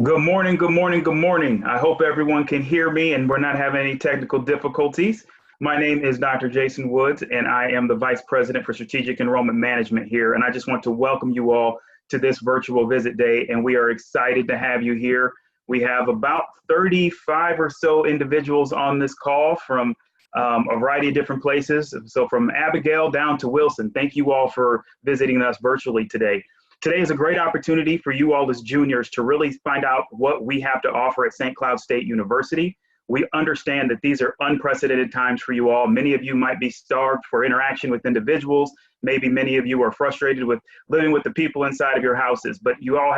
Good morning, good morning, good morning. I hope everyone can hear me and we're not having any technical difficulties. My name is Dr. Jason Woods, and I am the Vice President for Strategic Enrollment Management here. And I just want to welcome you all to this virtual visit day, and we are excited to have you here. We have about 35 or so individuals on this call from a variety of different places. So from Abigail down to Wilson, thank you all for visiting us virtually today. Today is a great opportunity for you all as juniors to really find out what we have to offer at St. Cloud State University. We understand that these are unprecedented times for you all. Many of you might be starved for interaction with individuals. Maybe many of you are frustrated with living with the people inside of your houses, but you all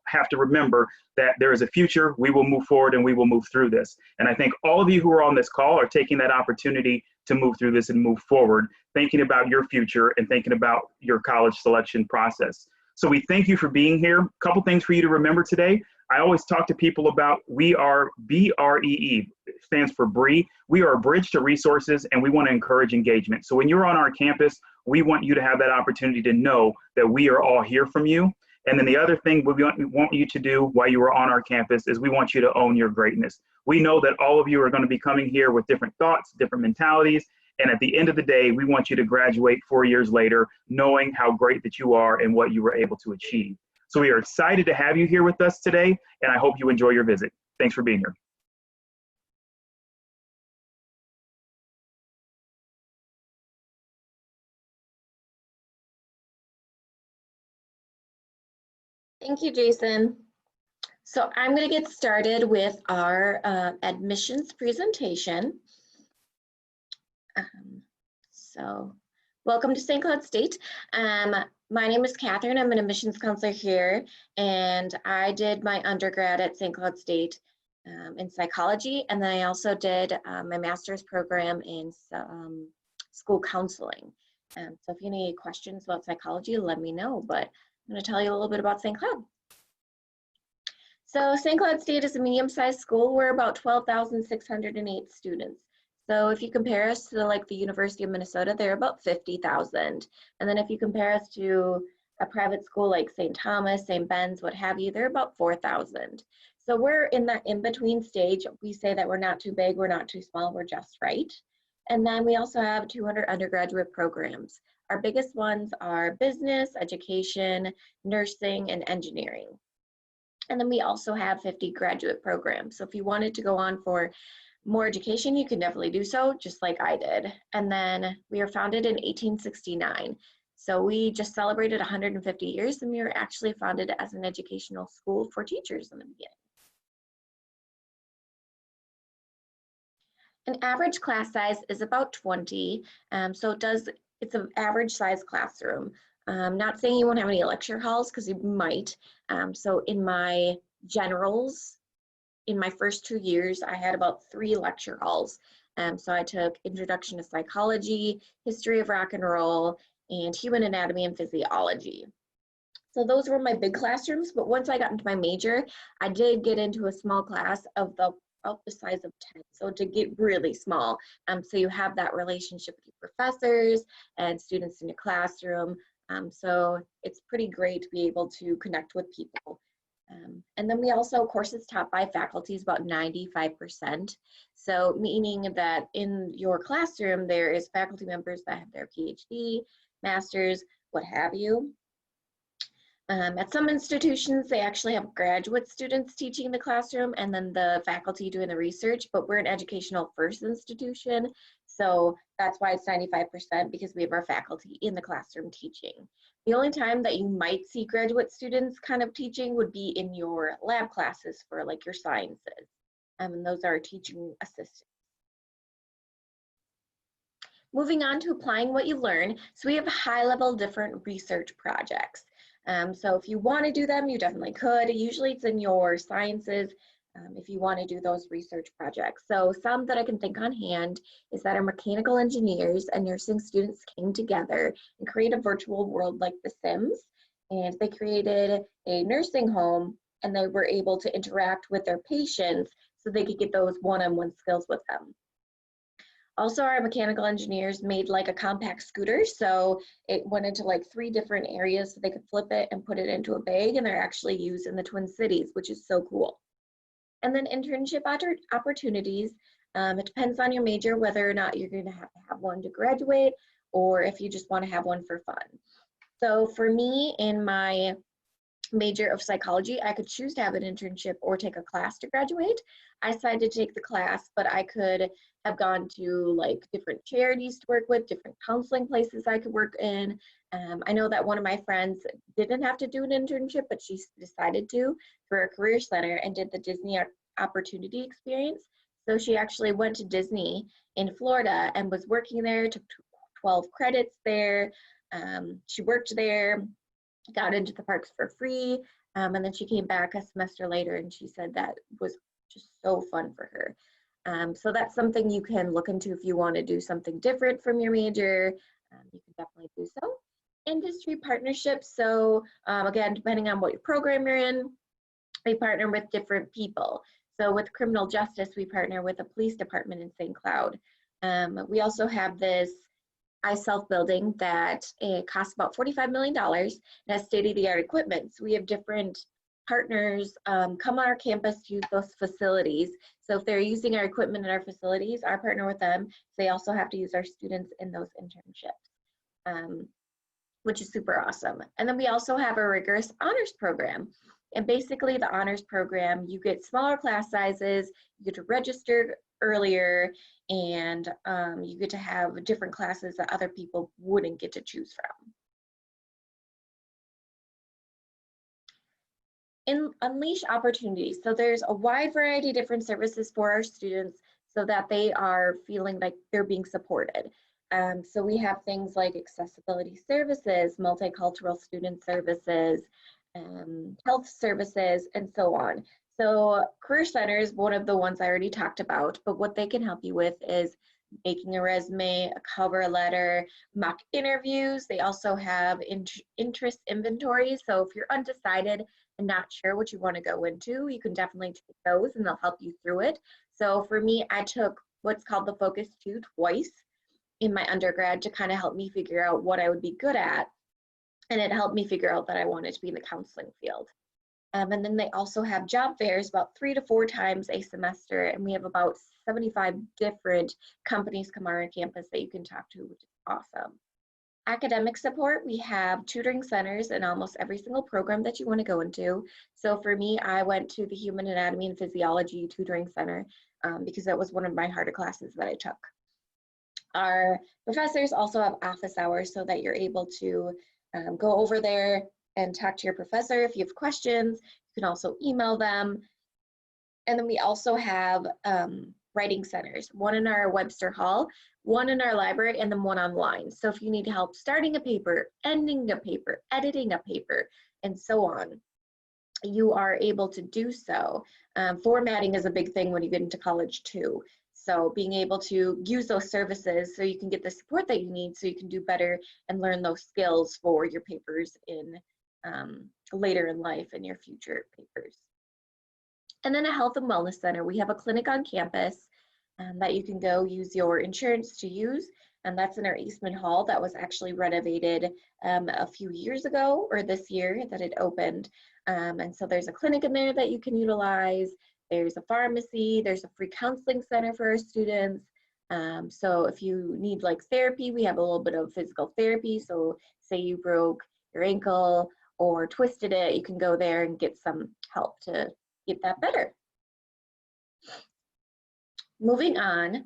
have to remember that there is a future. We will move forward and we will move through this. And I think all of you who are on this call are taking that opportunity to move through this and move forward, thinking about your future and thinking about your college selection process. So we thank you for being here. A couple things for you to remember today. I always talk to people about we are BREE, stands for BREE. We are a bridge to resources, and we want to encourage engagement. So when you're on our campus, we want you to have that opportunity to know that we are all here from you. And then the other thing we want you to do while you are on our campus is we want you to own your greatness. We know that all of you are going to be coming here with different thoughts, different mentalities. And at the end of the day, we want you to graduate 4 years later, knowing how great that you are and what you were able to achieve. So we are excited to have you here with us today, and I hope you enjoy your visit. Thanks for being here. Thank you, Jason. So I'm going to get started with our admissions presentation. So welcome to St. Cloud State. My name is Catherine. I'm an admissions counselor here, and I did my undergrad at St. Cloud State in psychology, and then I also did my master's program in school counseling. So if you have any questions about psychology, let me know, but I'm going to tell you a little bit about St. Cloud. So St. Cloud State is a medium-sized school. We're about 12,608 students. So if you compare us to like the University of Minnesota, they're about 50,000. And then if you compare us to a private school like St. Thomas, St. Ben's, what have you, they're about 4,000. So we're in that in-between stage. We say that we're not too big, we're not too small, we're just right. And then we also have 200 undergraduate programs. Our biggest ones are business, education, nursing, and engineering. And then we also have 50 graduate programs. So if you wanted to go on for more education, you can definitely do so, just like I did. And then we were founded in 1869. So we just celebrated 150 years, and we were actually founded as an educational school for teachers in the beginning. An average class size is about 20. So it's an average size classroom. Not saying you won't have any lecture halls, because you might. So in my generals, in my first 2 years, I had about 3 lecture halls. So I took Introduction to Psychology, History of Rock and Roll, and Human Anatomy and Physiology. So those were my big classrooms, but once I got into my major, I did get into a small class of about the size of 10, so to get really small. So you have that relationship with your professors and students in your classroom. So it's pretty great to be able to connect with people. And then we also, courses taught by faculty is about 95%. So meaning that in your classroom, there is faculty members that have their PhD, masters, what have you. At some institutions, they actually have graduate students teaching the classroom and then the faculty doing the research, but we're an educational first institution. So that's why it's 95%, because we have our faculty in the classroom teaching. The only time that you might see graduate students kind of teaching would be in your lab classes for like your sciences. And those are teaching assistants. Moving on to applying what you learn. So we have high-level different research projects. So if you want to do them, you definitely could. Usually it's in your sciences if you want to do those research projects. So some that I can think on hand is that our mechanical engineers and nursing students came together and created a virtual world like The Sims. And they created a nursing home, and they were able to interact with their patients so they could get those one-on-one skills with them. Also, our mechanical engineers made like a compact scooter, so it went into like 3 different areas so they could flip it and put it into a bag, and they're actually used in the Twin Cities, which is so cool. And then internship opportunities. It depends on your major whether or not you're going to have one to graduate or if you just want to have one for fun. So for me, in my major of psychology, I could choose to have an internship or take a class to graduate. I decided to take the class, but I could have gone to like different charities to work with, different counseling places I could work in. I know that one of my friends didn't have to do an internship, but she decided to for a career center and did the Disney Opportunity Experience. So she actually went to Disney in Florida and was working there, took 12 credits there. She worked there, got into the parks for free, and then she came back a semester later and she said that was just so fun for her. So that's something you can look into if you want to do something different from your major. You can definitely do so. Industry partnerships. So again, depending on what your program you're in, we partner with different people. So with criminal justice, we partner with a police department in St. Cloud. We also have this iSelf building that it costs about $45 million and has state-of-the-art equipment. So we have different partners come on our campus to use those facilities. So if they're using our equipment in our facilities, our partner with them, they also have to use our students in those internships, which is super awesome. And then we also have a rigorous honors program. And basically the honors program, you get smaller class sizes, you get to register earlier, and you get to have different classes that other people wouldn't get to choose from. Unleash opportunities. So there's a wide variety of different services for our students so that they are feeling like they're being supported. So we have things like accessibility services, multicultural student services, health services, and so on. So Career Center is one of the ones I already talked about, but what they can help you with is making a resume, a cover letter, mock interviews. They also have interest inventories. So if you're undecided and not sure what you want to go into, you can definitely take those and they'll help you through it. So for me, I took what's called the Focus 2 twice in my undergrad to kind of help me figure out what I would be good at. And it helped me figure out that I wanted to be in the counseling field. And then they also have job fairs about 3 to 4 times a semester, and we have about 75 different companies come on our campus that you can talk to, which is awesome. Academic support, we have tutoring centers in almost every single program that you want to go into. So for me, I went to the Human Anatomy and Physiology Tutoring Center because that was one of my harder classes that I took. Our professors also have office hours so that you're able to go over there and talk to your professor if you have questions. You can also email them. And then we also have writing centers, one in our Webster Hall, one in our library, and then one online. So if you need help starting a paper, ending a paper, editing a paper, and so on, you are able to do so. Formatting is a big thing when you get into college too. So being able to use those services so you can get the support that you need so you can do better and learn those skills for your papers in later in life in your future papers. And then a health and wellness center. We have a clinic on campus that you can go use your insurance to use. And that's in our Eastman Hall that was actually renovated a few years ago or this year that it opened. And so there's a clinic in there that you can utilize. There's a pharmacy, there's a free counseling center for our students. So if you need like therapy, we have a little bit of physical therapy. So say you broke your ankle or twisted it, you can go there and get some help to get that better. Moving on,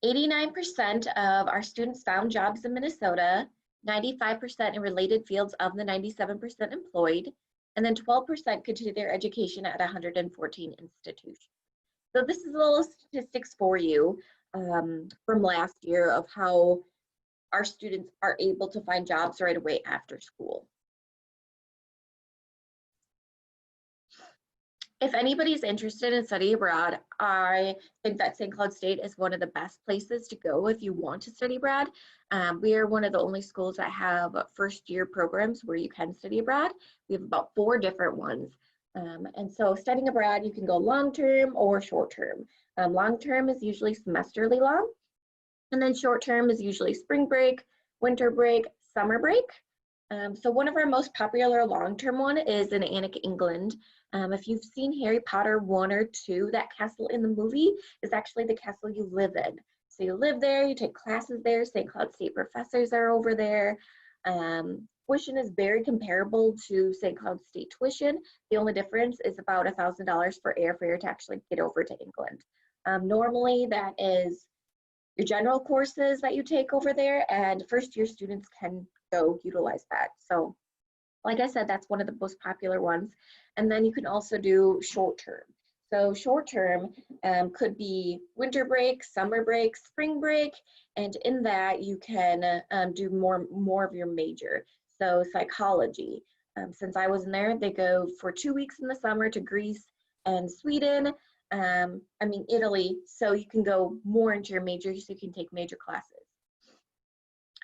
89% of our students found jobs in Minnesota, 95% in related fields of the 97% employed, and then 12% continued their education at 114 institutions. So this is a little statistics for you from last year of how our students are able to find jobs right away after school. If anybody's interested in study abroad, I think that St. Cloud State is one of the best places to go if you want to study abroad. We are one of the only schools that have first-year programs where you can study abroad. We have about 4 different ones. And so studying abroad, you can go long-term or short-term. Long-term is usually semesterly long. And then short term is usually spring break, winter break, summer break. So one of our most popular long-term one is in Alnwick, England. If you've seen Harry Potter 1 or 2, that castle in the movie is actually the castle you live in. So you live there, you take classes there, St. Cloud State professors are over there. Tuition is very comparable to St. Cloud State tuition. The only difference is about $1,000 for airfare to actually get over to England. Normally that is your general courses that you take over there, and first year students can go utilize that. So like I said, that's one of the most popular ones. And then you can also do short term. So short term could be winter break, summer break, spring break, and in that you can do more of your major. So psychology, since I was in there, they go for 2 weeks in the summer to Greece and Sweden, Italy, so you can go more into your major, so you can take major classes.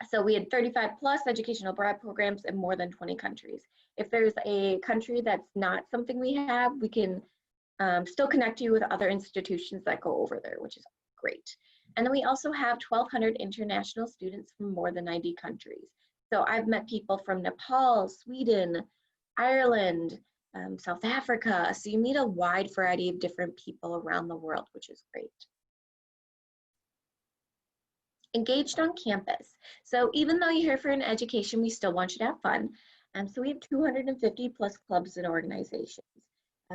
So we had 35 plus educational abroad programs in more than 20 countries. If there's a country that's not something we have, we can still connect you with other institutions that go over there, which is great. And then we also have 1,200 international students from more than 90 countries. So I've met people from Nepal, Sweden, Ireland, South Africa. So you meet a wide variety of different people around the world, which is great. Engaged on campus. So even though you're here for an education, we still want you to have fun. So we have 250 plus clubs and organizations.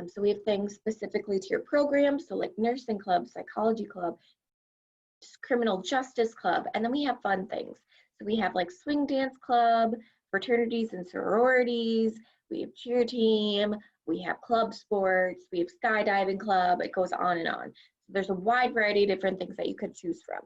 So we have things specifically to your program, so like nursing club, psychology club, criminal justice club, and then we have fun things. So we have like swing dance club, fraternities and sororities, we have cheer team, we have club sports, we have skydiving club, it goes on and on. So there's a wide variety of different things that you could choose from.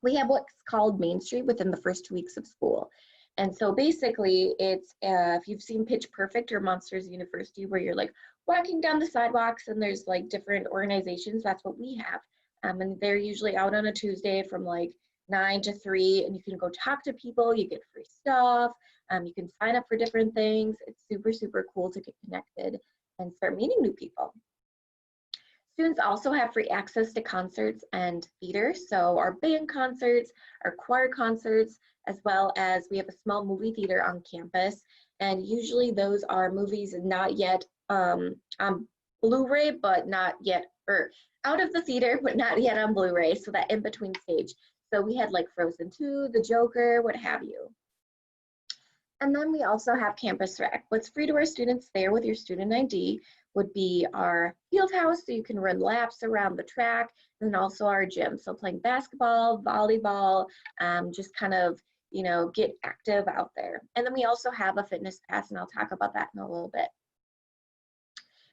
We have what's called Main Street within the first 2 weeks of school. And so basically it's, if you've seen Pitch Perfect or Monsters University, where you're like walking down the sidewalks and there's like different organizations, that's what we have. And they're usually out on a Tuesday from like 9 to 3, and you can go talk to people, you get free stuff, you can sign up for different things. It's super, super cool to get connected and start meeting new people. Students also have free access to concerts and theater. So our band concerts, our choir concerts, as well as we have a small movie theater on campus. And usually those are movies not yet on Blu-ray, but not yet, or out of the theater, but not yet on Blu-ray. So that in between stage. So we had like Frozen 2, The Joker, what have you. And then we also have Campus Rec. What's free to our students there with your student ID would be our field house, so you can run laps around the track, and then also our gym. So playing basketball, volleyball, just kind of, you know, get active out there. And then we also have a fitness pass, and I'll talk about that in a little bit.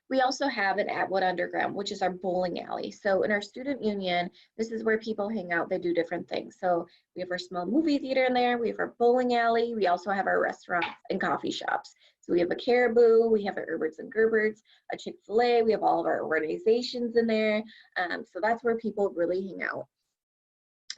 We also have an Atwood Underground, which is our bowling alley. So in our student union, this is where people hang out, they do different things. So we have our small movie theater in there, we have our bowling alley, we also have our restaurants and coffee shops. So we have a Caribou, we have our Herberts and Gerberts, a Chick-fil-A, we have all of our organizations in there. So that's where people really hang out.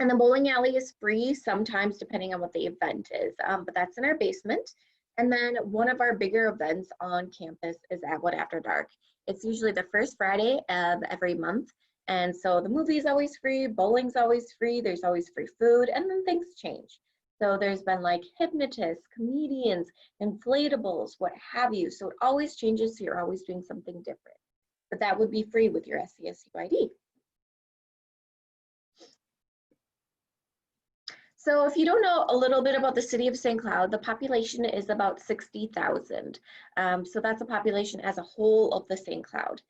And the bowling alley is free sometimes depending on what the event is, but that's in our basement. And then one of our bigger events on campus is Atwood After Dark. It's usually the first Friday of every month. And so the movie is always free, bowling's always free, there's always free food, and then things change. So there's been like hypnotists, comedians, inflatables, what have you. So it always changes, so you're always doing something different. But that would be free with your SCSU ID. So if you don't know a little bit about the city of St. Cloud, the population is about 60,000. So that's a population as a whole of the St. Cloud.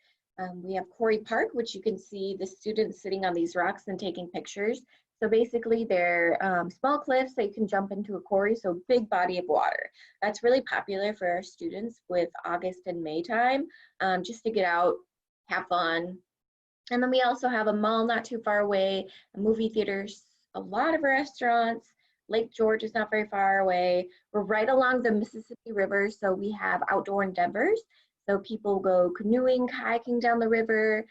We have Quarry Park, which you can see the students sitting on these rocks and taking pictures. So basically they're small cliffs that you can jump into a quarry, so big body of water. That's really popular for our students with August and May time, just to get out, have fun. And then we also have a mall not too far away, a movie theater, a lot of restaurants. Lake George is not very far away. We're right along the Mississippi River, so we have outdoor endeavors. So people go canoeing, kayaking down the river.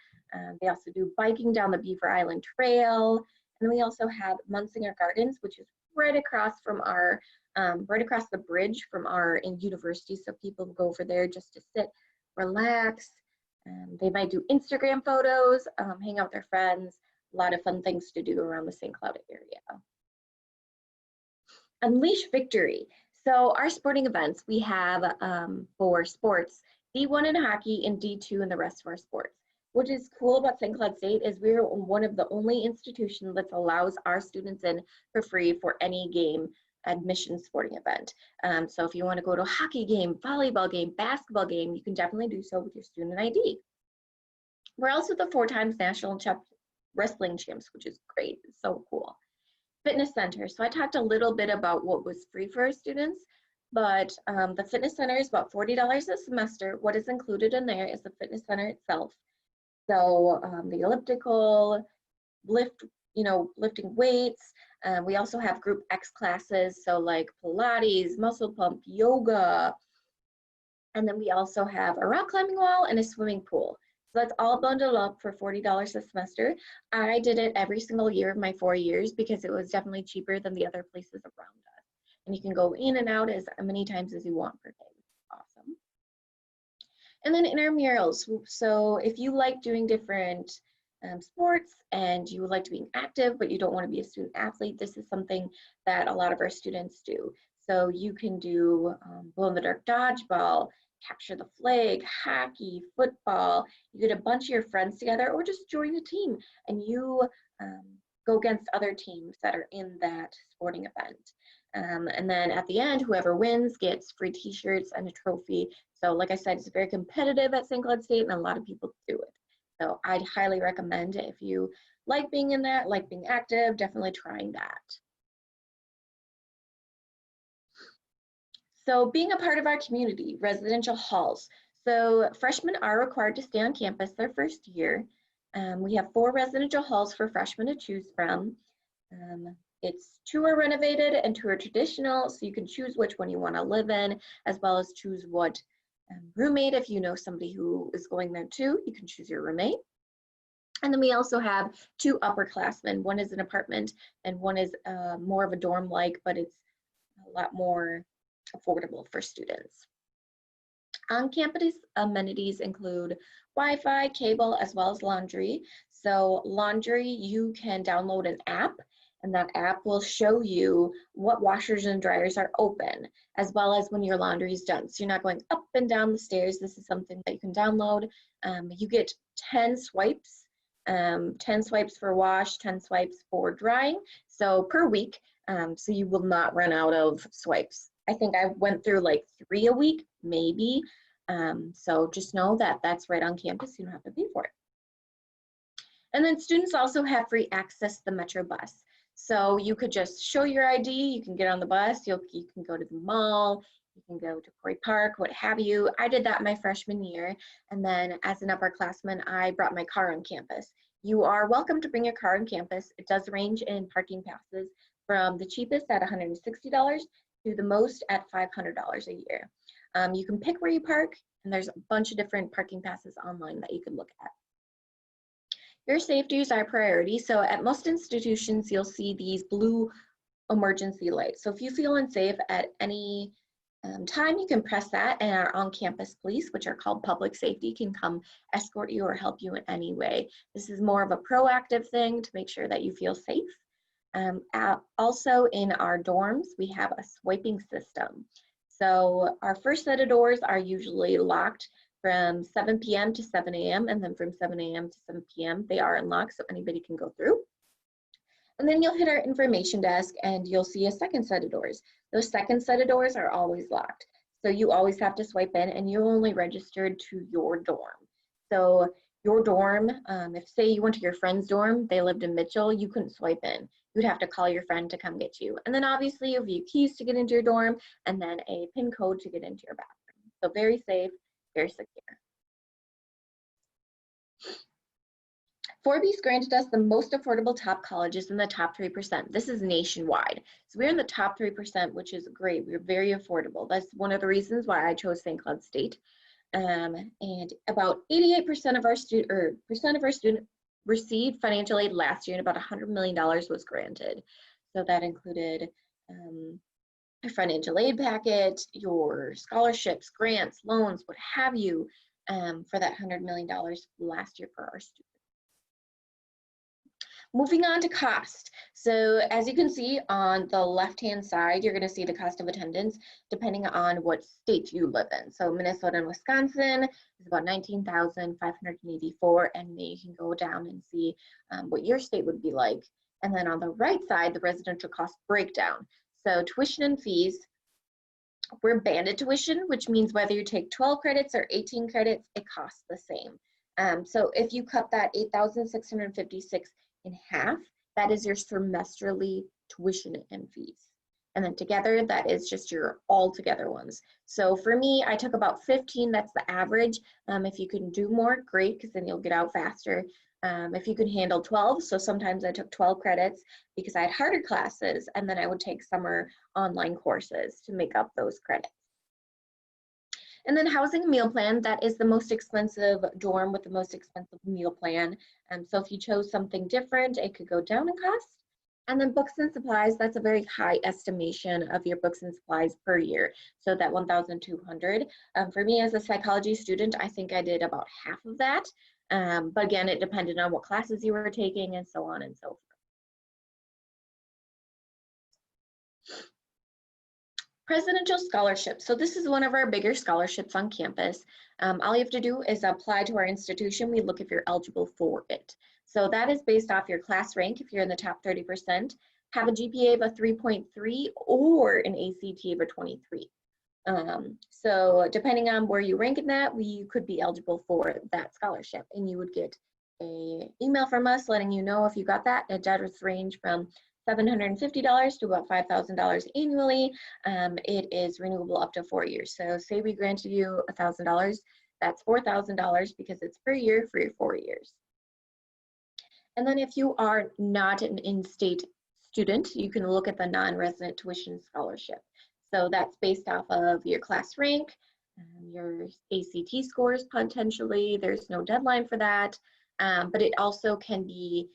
They also do biking down the Beaver Island Trail. And then we also have Munsinger Gardens, which is right across from our, right across the bridge from our university. So people go over there just to sit, relax. They might do Instagram photos, hang out with their friends. a lot of fun things to do around the St. Cloud area. Unleash Victory. So our sporting events, we have for sports, D1 in hockey and D2 in the rest of our sports. What is cool about St. Cloud State is we're one of the only institutions that allows our students in for free for any game admission sporting event. So if you want to go to a hockey game, volleyball game, basketball game, you can definitely do so with your student ID. We're also the 4 times national wrestling champs, which is great. It's so cool. Fitness center. So I talked a little bit about what was free for our students, but the fitness center is about $40 a semester. What is included in there is the fitness center itself. So the elliptical, lifting weights. We also have group X classes, so like Pilates, muscle pump, yoga. And then we also have a rock climbing wall and a swimming pool. So that's all bundled up for $40 a semester. I did it every single year of my 4 years because it was definitely cheaper than the other places around us. And you can go in and out as many times as you want per day, which is awesome. And then intramurals. So if you like doing different sports and you would like to be active, but you don't want to be a student athlete, this is something that a lot of our students do. So you can do glow in the dark dodgeball, capture the flag, hockey, football. You get a bunch of your friends together or just join a team and you go against other teams that are in that sporting event. And then at the end, whoever wins gets free t-shirts and a trophy. So like I said, it's very competitive at St. Cloud State and a lot of people do it. So I'd highly recommend it if you like being in that, like being active, definitely trying that. So being a part of our community, residential halls. So freshmen are required to stay on campus their first year. We have 4 residential halls for freshmen to choose from. It's 2 are renovated and 2 are traditional, so you can choose which one you want to live in, as well as choose what roommate, if you know somebody who is going there too, you can choose your roommate. And then we also have 2 upperclassmen. One is an apartment and one is more of a dorm-like, but it's a lot more affordable for students. On-campus amenities include Wi-Fi, cable, as well as laundry. So laundry, you can download an app, and that app will show you what washers and dryers are open, as well as when your laundry is done. So you're not going up and down the stairs. This is something that you can download. You get 10 swipes, 10 swipes for wash, 10 swipes for drying, so per week, so you will not run out of swipes. I think I went through like 3 a week, maybe. So just know that that's right on campus. You don't have to pay for it. And then students also have free access to the Metro bus. So you could just show your ID, you can get on the bus, you can go to the mall, you can go to Quarry Park, what have you. I did that my freshman year. And then as an upperclassman, I brought my car on campus. You are welcome to bring your car on campus. It does range in parking passes from the cheapest at $160 to the most at $500 a year. You can pick where you park, and there's a bunch of different parking passes online that you can look at. Your safety is our priority. So at most institutions, you'll see these blue emergency lights. So if you feel unsafe at any time, you can press that, and our on-campus police, which are called public safety, can come escort you or help you in any way. This is more of a proactive thing to make sure that you feel safe. Also in our dorms, we have a swiping system. So our first set of doors are usually locked from 7 p.m. to 7 a.m. and then from 7 a.m. to 7 p.m. they are unlocked, so anybody can go through. And then you'll hit our information desk and you'll see a second set of doors. Those second set of doors are always locked. So you always have to swipe in, and you're only registered to your dorm. So your dorm, if say you went to your friend's dorm, they lived in Mitchell, you couldn't swipe in. You'd have to call your friend to come get you. And then obviously you have your keys to get into your dorm and then a PIN code to get into your bathroom. So very safe, very secure. Forbes granted us the most affordable top colleges in the top 3%. This is nationwide. So we're in the top 3%, which is great. We're very affordable. That's one of the reasons why I chose St. Cloud State. And about 88% of our students received financial aid last year, and about $100 million was granted. So that included a financial aid packet, your scholarships, grants, loans, what have you, for that $100 million last year for our students. Moving on to cost. So as you can see on the left-hand side, you're going to see the cost of attendance depending on what state you live in. So Minnesota and Wisconsin is about $19,584, and then you can go down and see what your state would be like. And then on the right side, the residential cost breakdown. So tuition and fees, we're banded tuition, which means whether you take 12 credits or 18 credits, it costs the same. So if you cut that 8,656 in half, that is your semesterly tuition and fees. And then together, that is just your all together ones. So for me, I took about 15, that's the average. If you can do more, great, because then you'll get out faster. If you can handle 12, so sometimes I took 12 credits because I had harder classes, and then I would take summer online courses to make up those credits. And then housing and meal plan, that is the most expensive dorm with the most expensive meal plan. So if you chose something different, it could go down in cost. And then books and supplies, that's a very high estimation of your books and supplies per year. So that 1,200. For me as a psychology student, I think I did about half of that. But again, it depended on what classes you were taking and so on and so forth. Presidential scholarships. So this is one of our bigger scholarships on campus. All you have to do is apply to our institution. We look if you're eligible for it. So that is based off your class rank. If you're in the top 30%, have a GPA of a 3.3 or an ACT of a 23. So depending on where you rank in that, you could be eligible for that scholarship, and you would get an email from us letting you know if you got that. It does range from $750 to about $5,000 annually. It is renewable up to 4 years. So say we granted you $1,000, that's $4,000 because it's per year for your 4 years. And then if you are not an in-state student, you can look at the non-resident tuition scholarship. So that's based off of your class rank, your ACT scores potentially. There's no deadline for that, but it also can be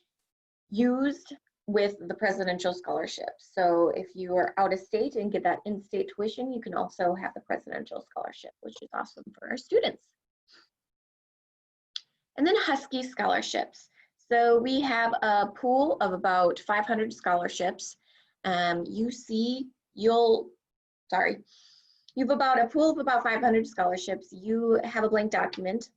used with the presidential scholarship. So if you are out of state and get that in-state tuition, you can also have the presidential scholarship, which is awesome for our students. And then Huskies scholarships. So we have a pool of about 500 scholarships. You've about a pool of about 500 scholarships. You have a blank document.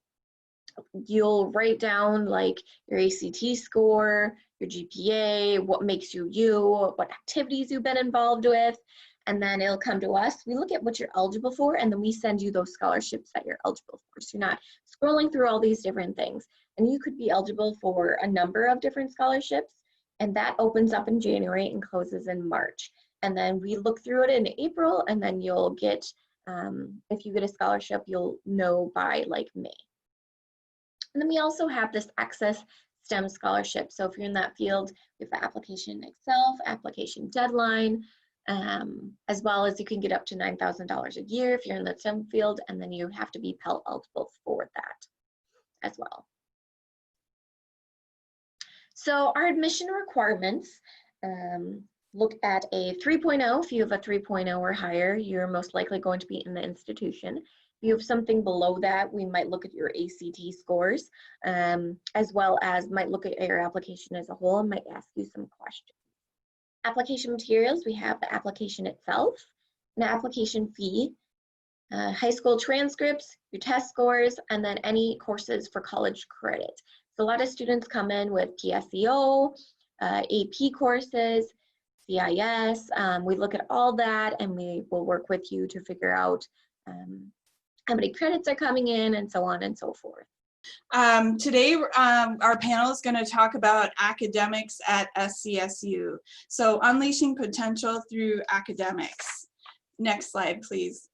You'll write down like your ACT score, your GPA, what makes you you, what activities you've been involved with, and then it'll come to us. We look at what you're eligible for, and then we send you those scholarships that you're eligible for. So you're not scrolling through all these different things. And you could be eligible for a number of different scholarships, and that opens up in January and closes in March. And then we look through it in April, and then you'll get, if you get a scholarship, you'll know by like May. And then we also have this Access STEM scholarship. So if you're in that field, we have the application itself, application deadline, as well as you can get up to $9,000 a year if you're in the STEM field, and then you have to be Pell eligible for that as well. So our admission requirements, look at a 3.0. If you have a 3.0 or higher, you're most likely going to be in the institution. If you have something below that, we might look at your ACT scores, as well as might look at your application as a whole and might ask you some questions. Application materials, we have the application itself, an application fee, high school transcripts, your test scores, and then any courses for college credit. So a lot of students come in with PSEO, AP courses, CIS. We look at all that, and we will work with you to figure out how many credits are coming in and so on and so forth. Today, our panel is going to talk about academics at SCSU. So unleashing potential through academics. Next slide, please.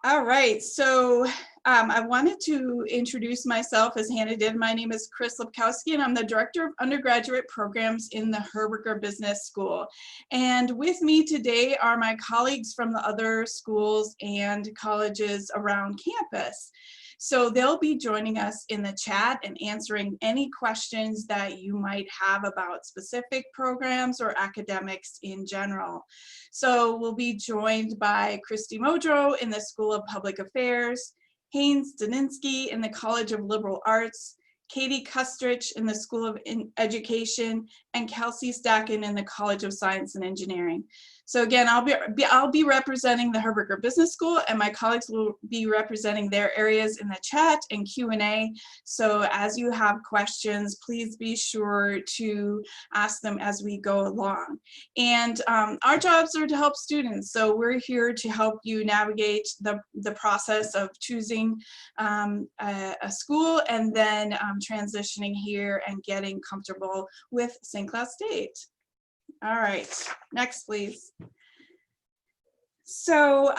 All right, so I wanted to introduce myself as Hannah did. My name is Chris Lipkowski, and I'm the Director of Undergraduate Programs in the Herberger Business School. And with me today are my colleagues from the other schools and colleges around campus. So they'll be joining us in the chat and answering any questions that you might have about specific programs or academics in general. So we'll be joined by Christy Modrow in the School of Public Affairs, Haynes Daninsky in the College of Liberal Arts, Katie Kustrich in the School of Education, and Kelsey Stacken in the College of Science and Engineering. So again, I'll be representing the Herberger Business School, and my colleagues will be representing their areas in the chat and Q&A. So as you have questions, please be sure to ask them as we go along. And our jobs are to help students. So we're here to help you navigate the process of choosing a school and then transitioning here and getting comfortable with St. Cloud State. All right, next please. So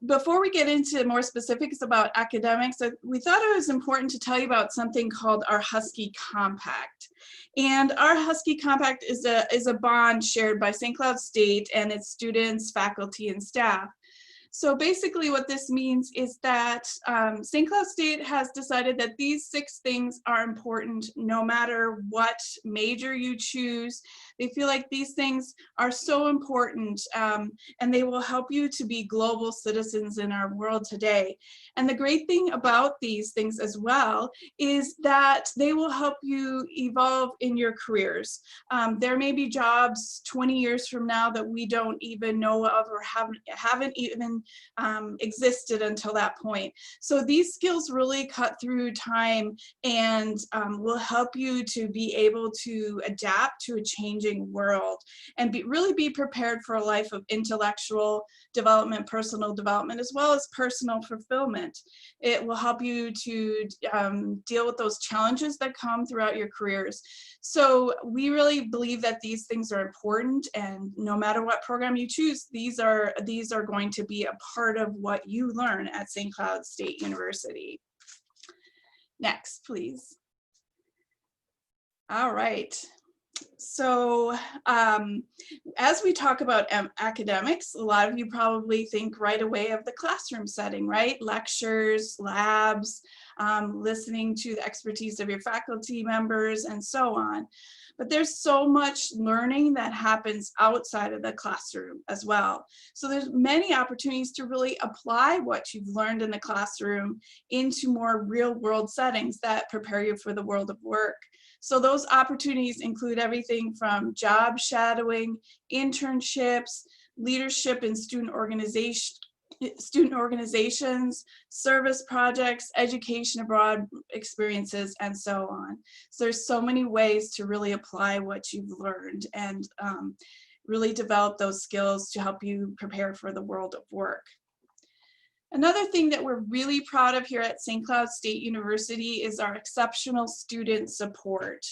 before we get into more specifics about academics, we thought it was important to tell you about something called our Husky Compact. And our Husky Compact is a bond shared by St. Cloud State and its students, faculty, and staff. So basically what this means is that St. Cloud State has decided that these 6 things are important no matter what major you choose. They feel like these things are so important and they will help you to be global citizens in our world today. And the great thing about these things as well is that they will help you evolve in your careers. There may be jobs 20 years from now that we don't even know of or haven't even existed until that point. So these skills really cut through time and will help you to be able to adapt to a changing world and really be prepared for a life of intellectual development, personal development, as well as personal fulfillment. It will help you to deal with those challenges that come throughout your careers. So we really believe that these things are important, and no matter what program you choose, these are going to be a part of what you learn at St. Cloud State University. Next, please. All right. So as we talk about academics, a lot of you probably think right away of the classroom setting, right? Lectures, labs, listening to the expertise of your faculty members, and so on. But there's so much learning that happens outside of the classroom as well. So there's many opportunities to really apply what you've learned in the classroom into more real world settings that prepare you for the world of work. So those opportunities include everything from job shadowing, internships, leadership in student organizations, service projects, education abroad experiences, and so on. So there's so many ways to really apply what you've learned and really develop those skills to help you prepare for the world of work. Another thing that we're really proud of here at St. Cloud State University is our exceptional student support.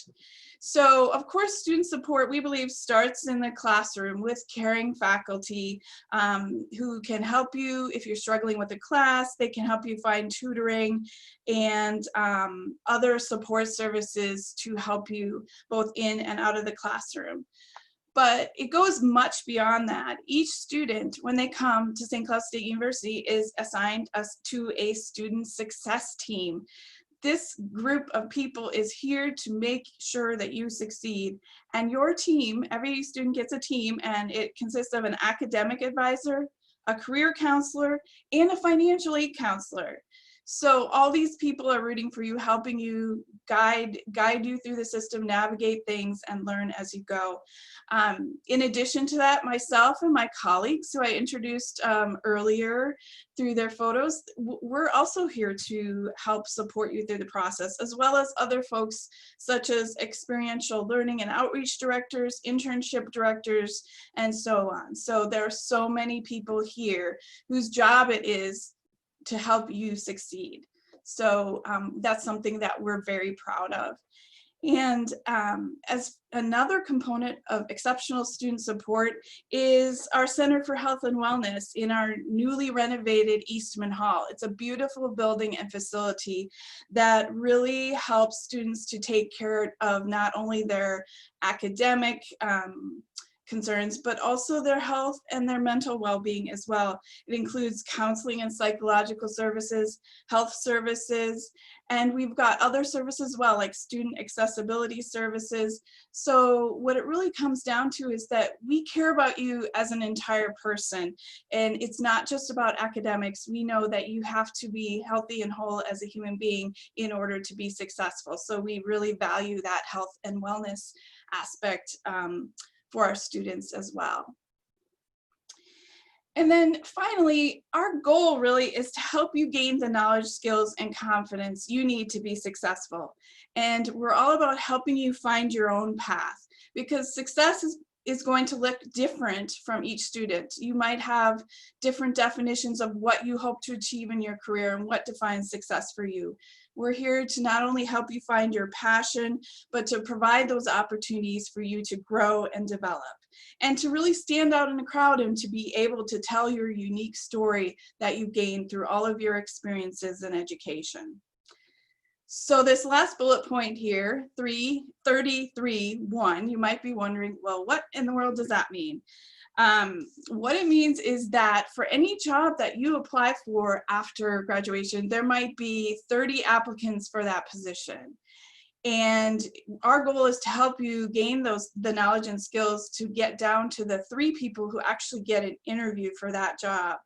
So of course, student support, we believe, starts in the classroom with caring faculty who can help you if you're struggling with a class. They can help you find tutoring and other support services to help you both in and out of the classroom. But it goes much beyond that. Each student, when they come to St. Cloud State University, is assigned to a student success team. This group of people is here to make sure that you succeed. And your team, every student gets a team, and it consists of an academic advisor, a career counselor, and a financial aid counselor. So all these people are rooting for you, helping you, guide you through the system, navigate things, and learn as you go. In addition to that, myself and my colleagues, who I introduced earlier through their photos, we're also here to help support you through the process, as well as other folks such as experiential learning and outreach directors, internship directors, and so on. So there are so many people here whose job it is to help you succeed. So that's something that we're very proud of. And as another component of exceptional student support is our Center for Health and Wellness in our newly renovated Eastman Hall. It's a beautiful building and facility that really helps students to take care of not only their academic concerns, but also their health and their mental well-being as well. It includes counseling and psychological services, health services, And we've got other services as well, like student accessibility services. So what it really comes down to is that we care about you as an entire person. And it's not just about academics. We know that you have to be healthy and whole as a human being in order to be successful. So we really value that health and wellness aspect for our students as well. And then finally, our goal really is to help you gain the knowledge, skills, and confidence you need to be successful. And we're all about helping you find your own path, because success is going to look different from each student. You might have different definitions of what you hope to achieve in your career and what defines success for you. We're here to not only help you find your passion, but to provide those opportunities for you to grow and develop, and to really stand out in the crowd and to be able to tell your unique story that you gained through all of your experiences in education. So this last bullet point here, 333.1, you might be wondering, well, what in the world does that mean? What it means is that for any job that you apply for after graduation, there might be 30 applicants for that position. And our goal is to help you gain the knowledge and skills to get down to the 3 people who actually get an interview for that job.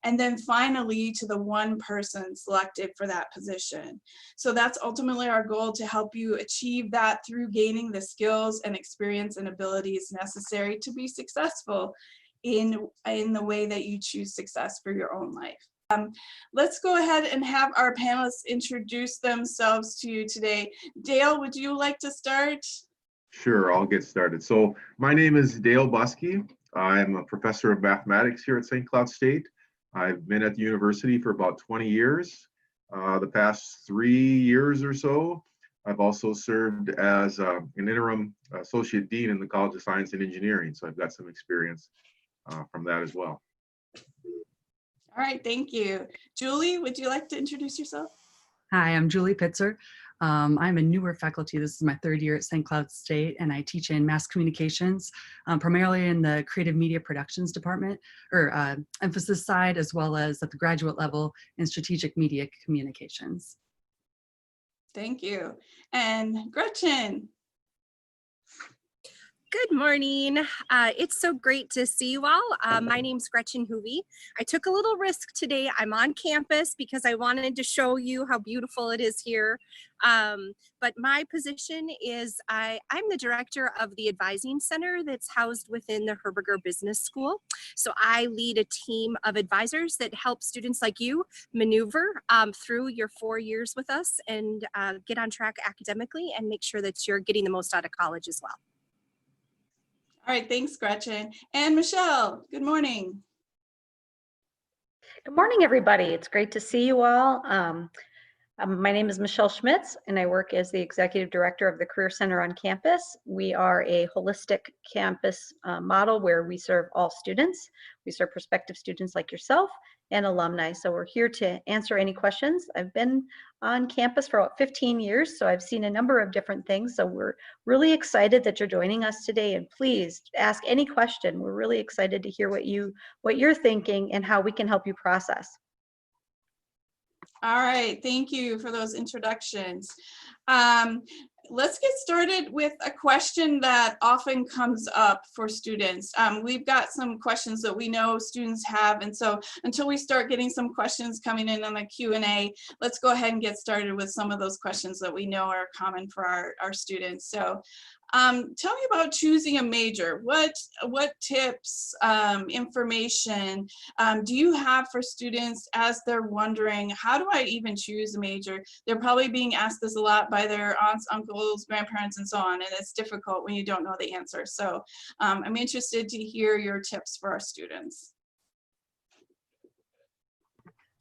And then finally to the 1 person selected for that position. So that's ultimately our goal, to help you achieve that through gaining the skills and experience and abilities necessary to be successful in the way that you choose success for your own life. Let's go ahead and have our panelists introduce themselves to you today. Dale, would you like to start? Sure, I'll get started. So my name is Dale Buskey. I'm a professor of mathematics here at St. Cloud State. I've been at the university for about 20 years. The past 3 years or so, I've also served as an interim associate dean in the College of Science and Engineering. So I've got some experience from that as well. All right, thank you. Julie, would you like to introduce yourself? Hi, I'm Julie Pitzer. I'm a newer faculty. This is my 3rd year at St. Cloud State, and I teach in mass communications, primarily in the creative media productions department, or emphasis side, as well as at the graduate level in strategic media communications. Thank you. And Gretchen. Good morning. It's so great to see you all. My name's Gretchen Hoovey. I took a little risk today. I'm on campus because I wanted to show you how beautiful it is here. But my position is I'm the director of the advising center that's housed within the Herberger Business School. So I lead a team of advisors that help students like you maneuver through your 4 years with us and get on track academically and make sure that you're getting the most out of college as well. All right, thanks, Gretchen. And Michelle, good morning. Good morning, everybody. It's great to see you all. My name is Michelle Schmitz, and I work as the Executive Director of the Career Center on campus. We are a holistic campus model where we serve all students. We serve prospective students like yourself and alumni. So we're here to answer any questions. I've been on campus for about 15 years, so I've seen a number of different things. So we're really excited that you're joining us today, and please ask any question. We're really excited to hear what you're thinking and how we can help you process. All right, thank you for those introductions. Let's get started with a question that often comes up for students. We've got some questions that we know students have, and so until we start getting some questions coming in on the Q&A, let's go ahead and get started with some of those questions that we know are common for our students. So tell me about choosing a major. What tips, information do you have for students as they're wondering, how do I even choose a major? They're probably being asked this a lot by their aunts, uncles, grandparents, and so on, and it's difficult when you don't know the answer. So I'm interested to hear your tips for our students.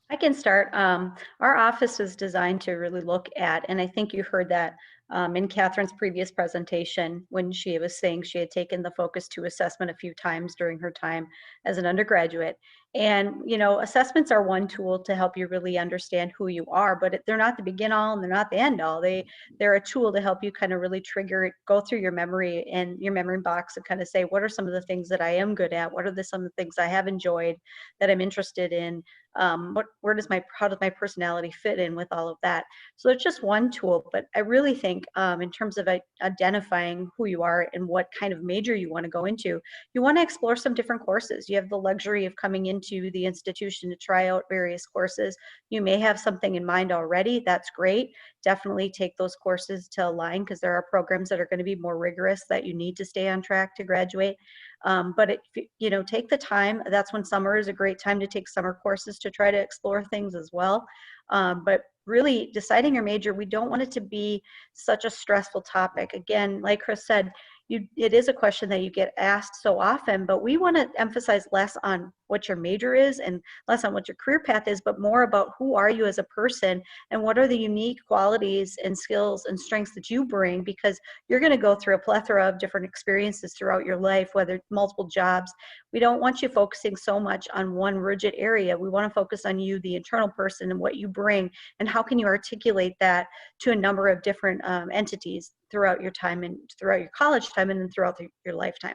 I can start. Our office is designed to really look at, and I think you heard that In Catherine's previous presentation, when she was saying she had taken the Focus 2 assessment a few times during her time as an undergraduate. And, you know, assessments are one tool to help you really understand who you are, but they're not the begin all and they're not the end all. They're a tool to help you kind of really trigger it, go through your memory and your memory box and kind of say, what are some of the things that I am good at? What are some of the things I have enjoyed that I'm interested in? How does my personality fit in with all of that? So it's just one tool, but I really think in terms of identifying who you are and what kind of major you want to go into, you want to explore some different courses. You have the luxury of coming into the institution to try out various courses. You may have something in mind already. That's great. Definitely take those courses to align, because there are programs that are going to be more rigorous that you need to stay on track to graduate. But you know, take the time. That's when summer is a great time to take summer courses to try to explore things as well. But really deciding your major, we don't want it to be such a stressful topic. Again, like Chris said, it is a question that you get asked so often, but we want to emphasize less on what your major is and less on what your career path is, but more about who are you as a person and what are the unique qualities and skills and strengths that you bring, because you're going to go through a plethora of different experiences throughout your life, whether multiple jobs. We don't want you focusing so much on one rigid area. We want to focus on you, the internal person, and what you bring, and how can you articulate that to a number of different entities throughout your time and throughout your college time and then throughout your lifetime.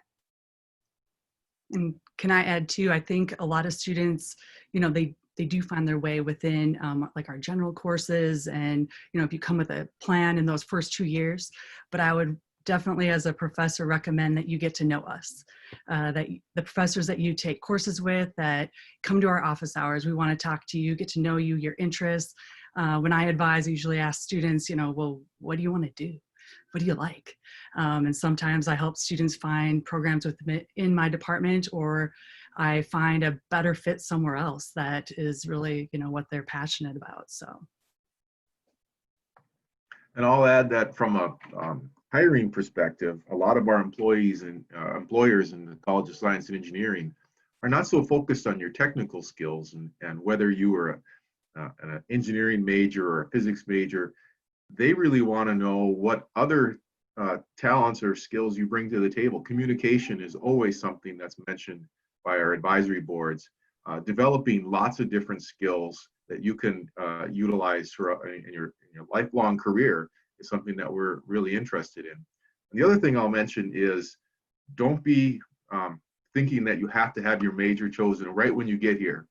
And can I add too, I think a lot of students, you know, they do find their way within like our general courses, and, you know, if you come with a plan in those first 2 years, but I would definitely as a professor recommend that you get to know us, that the professors that you take courses with, that come to our office hours, we want to talk to you, get to know you, your interests. When I advise, I usually ask students, you know, well, what do you want to do? What do you like? And sometimes I help students find programs within my department, or I find a better fit somewhere else that is really, you know, what they're passionate about. So. And I'll add that from a hiring perspective, a lot of our employees and employers in the College of Science and Engineering are not so focused on your technical skills and whether you are an engineering major or a physics major. They really want to know what other talents or skills you bring to the table. Communication is always something that's mentioned by our advisory boards. Developing lots of different skills that you can utilize in your lifelong career is something that we're really interested in. And the other thing I'll mention is, don't be thinking that you have to have your major chosen right when you get here.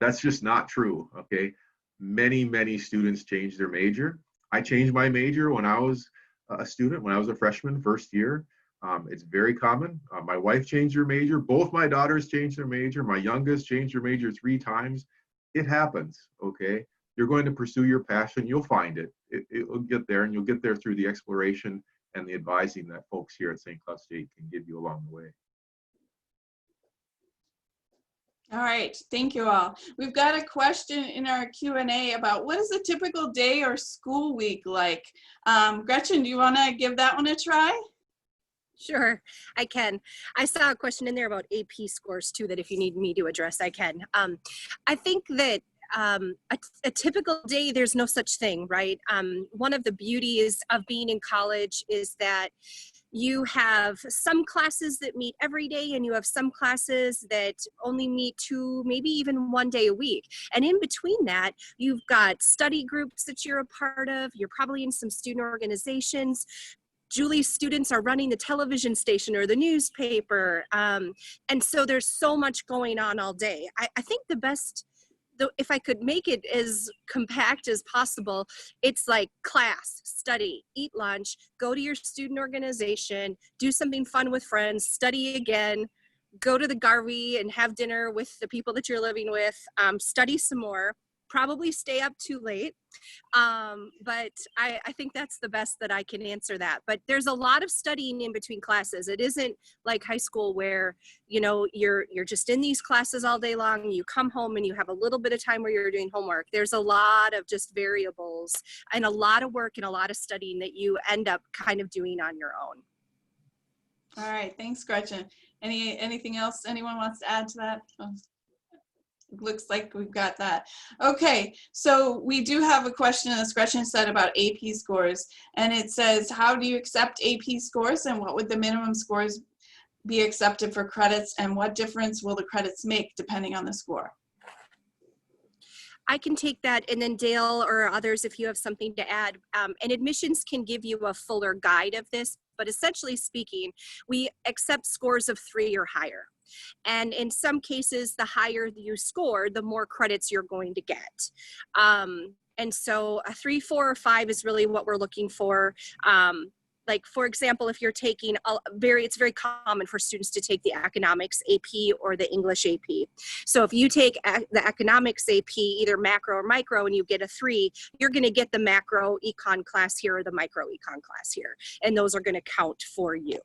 That's just not true, okay? Many students change their major. I changed my major when I was a student, when I was a freshman, first year. It's very common. My wife changed her major. Both my daughters changed their major. My youngest changed her major 3 times. It happens, okay? You're going to pursue your passion. You'll find it. It'll get there, and you'll get there through the exploration and the advising that folks here at St. Cloud State can give you along the way. All right, thank you all. We've got a question in our Q&A about what is a typical day or school week like? Gretchen, do you want to give that one a try? Sure, I can. I saw a question in there about AP scores too, that if you need me to address, I can. I think that a typical day, there's no such thing, right? One of the beauties of being in college is that you have some classes that meet every day, and you have some classes that only meet 2, maybe even 1 day a week. And in between that, you've got study groups that you're a part of. You're probably in some student organizations. Julie's students are running the television station or the newspaper. And so there's so much going on all day. I think the best, though, if I could make it as compact as possible, it's like class, study, eat lunch, go to your student organization, do something fun with friends, study again, go to the Garvey and have dinner with the people that you're living with, study some more, probably stay up too late. But I think that's the best that I can answer that. But there's a lot of studying in between classes. It isn't like high school where, you know, you're just in these classes all day long. You come home and you have a little bit of time where you're doing homework. There's a lot of just variables and a lot of work and a lot of studying that you end up kind of doing on your own. All right, thanks, Gretchen. Anything else anyone wants to add to that? looks like we've got that. Okay, so we do have a question, as Gretchen said, about AP scores. And it says, how do you accept AP scores and what would the minimum scores be accepted for credits, and what difference will the credits make depending on the score? I can take that, and then Dale or others, if you have something to add. And admissions can give you a fuller guide of this, but essentially speaking, we accept scores of 3 or higher. And in some cases, the higher you score, the more credits you're going to get. And so a 3, 4, or 5 is really what we're looking for. Like, for example, if you're taking it's very common for students to take the economics AP or the English AP. So if you take the economics AP, either macro or micro, and you get a 3, you're going to get the macro econ class here or the micro econ class here. And those are going to count for you.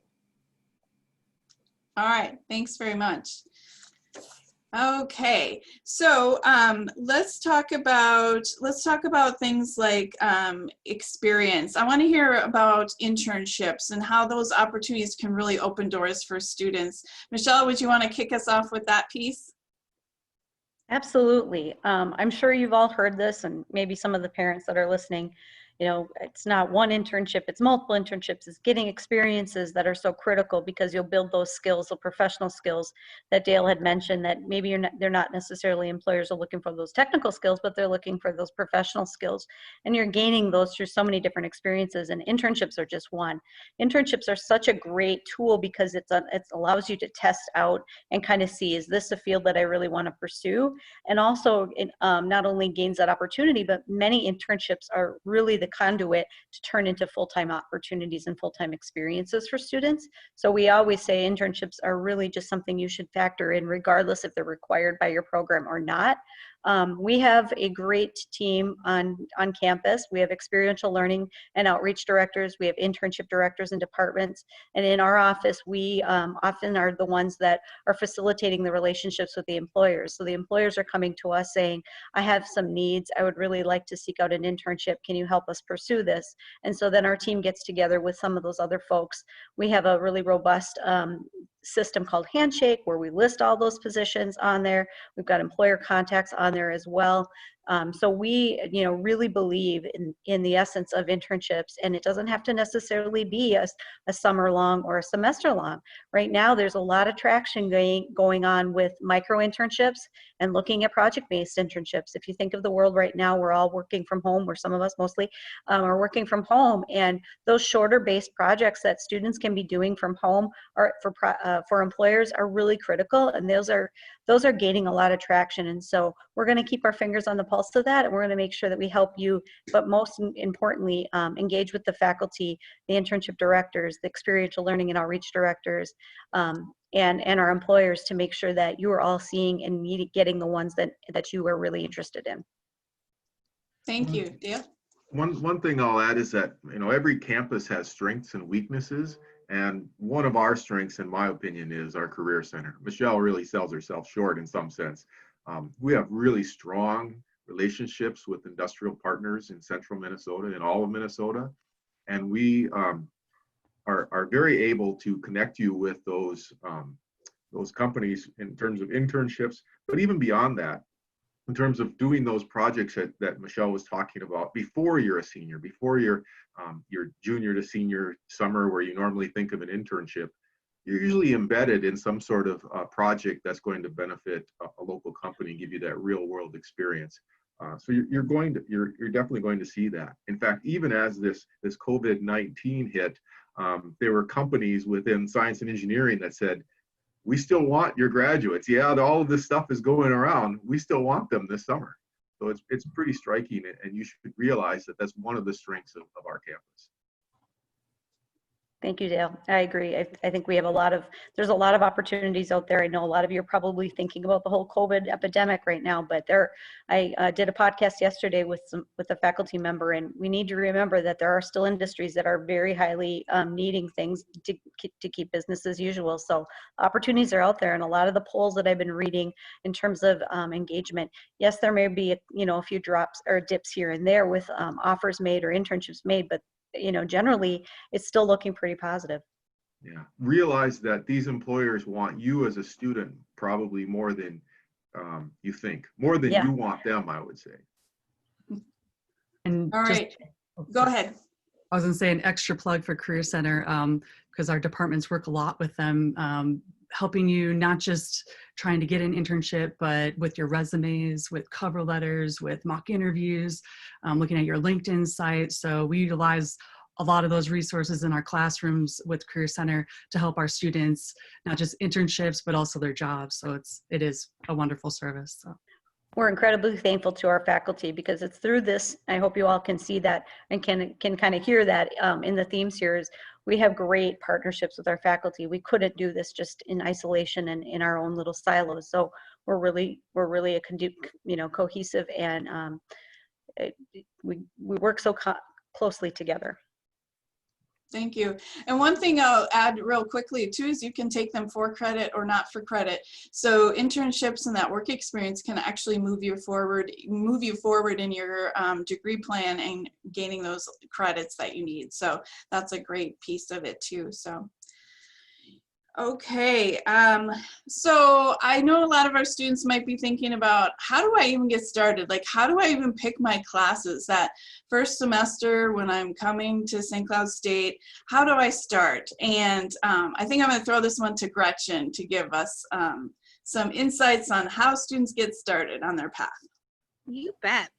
All right, thanks very much. Okay, so let's talk about things like experience. I want to hear about internships and how those opportunities can really open doors for students. Michelle, would you want to kick us off with that piece? Absolutely. I'm sure you've all heard this, and maybe some of the parents that are listening, you know, it's not one internship, it's multiple internships. It's getting experiences that are so critical, because you'll build those skills, the professional skills that Dale had mentioned, that maybe they're not necessarily employers are looking for those technical skills, but they're looking for those professional skills. And you're gaining those through so many different experiences, and internships are just one. Internships are such a great tool because it allows you to test out and kind of see, is this a field that I really want to pursue? And also it not only gains that opportunity, but many internships are really the conduit to turn into full-time opportunities and full-time experiences for students. So we always say internships are really just something you should factor in, regardless if they're required by your program or not. We have a great team on campus. We have experiential learning and outreach directors. We have internship directors and departments. And in our office, we often are the ones that are facilitating the relationships with the employers. So the employers are coming to us saying, I have some needs. I would really like to seek out an internship. Can you help us pursue this? And so then our team gets together with some of those other folks. We have a really robust system called Handshake, where we list all those positions on there. We've got employer contacts on there as well. So we, really believe in the essence of internships, and it doesn't have to necessarily be a summer long or a semester long. Right now, there's a lot of traction going on with micro internships and looking at project-based internships. If you think of the world right now, we're all working from home, or some of us mostly are working from home, and those shorter-based projects that students can be doing from home or for employers are really critical, and those are gaining a lot of traction. And so we're going to keep our fingers on the pulse of that, and we're going to make sure that we help you, but most importantly, engage with the faculty, the internship directors, the experiential learning and outreach directors, and our employers, to make sure that you are all seeing and getting the ones that you are really interested in. Thank you. Dale? One thing I'll add is that, every campus has strengths and weaknesses. And one of our strengths, in my opinion, is our Career Center. Michelle really sells herself short in some sense. We have really strong relationships with industrial partners in central Minnesota and all of Minnesota. And we are very able to connect you with those companies in terms of internships, but even beyond that, in terms of doing those projects that Michelle was talking about before you're a senior, before you're your junior to senior summer, where you normally think of an internship, you're usually embedded in some sort of project that's going to benefit a local company and give you that real world experience. So you're definitely going to see that. In fact, even as this COVID-19 hit, there were companies within science and engineering that said, we still want your graduates. Yeah, all of this stuff is going around. We still want them this summer. So it's pretty striking, and you should realize that that's one of the strengths of our campus. Thank you, Dale. I agree. I think we have there's a lot of opportunities out there. I know a lot of you are probably thinking about the whole COVID epidemic right now, but I did a podcast yesterday with a faculty member, and we need to remember that there are still industries that are very highly needing things to keep business as usual. So opportunities are out there, and a lot of the polls that I've been reading in terms of engagement, yes, there may be a few drops or dips here and there with offers made or internships made, but generally it's still looking pretty positive. Yeah, realize that these employers want you as a student probably more than you think, more than Yeah. you want them, I would say. And All just- right, oh, go sorry. ahead. I was gonna say an extra plug for Career Center, because our departments work a lot with them, helping you not just trying to get an internship, but with your resumes, with cover letters, with mock interviews, looking at your LinkedIn site. So we utilize a lot of those resources in our classrooms with Career Center to help our students, not just internships, but also their jobs. So it is a wonderful service. So. We're incredibly thankful to our faculty because it's through this, I hope you all can see that and can kind of hear that in the themes here is we have great partnerships with our faculty. We couldn't do this just in isolation and in our own little silos. So we're really a cohesive and we work so closely together. Thank you. And one thing I'll add real quickly too is you can take them for credit or not for credit. So internships and that work experience can actually move you forward in your degree plan and gaining those credits that you need. So that's a great piece of it too. So. Okay, so I know a lot of our students might be thinking about how do I even get started? Like, how do I even pick my classes that first semester when I'm coming to St. Cloud State? How do I start? And I think I'm going to throw this one to Gretchen to give us some insights on how students get started on their path. You bet.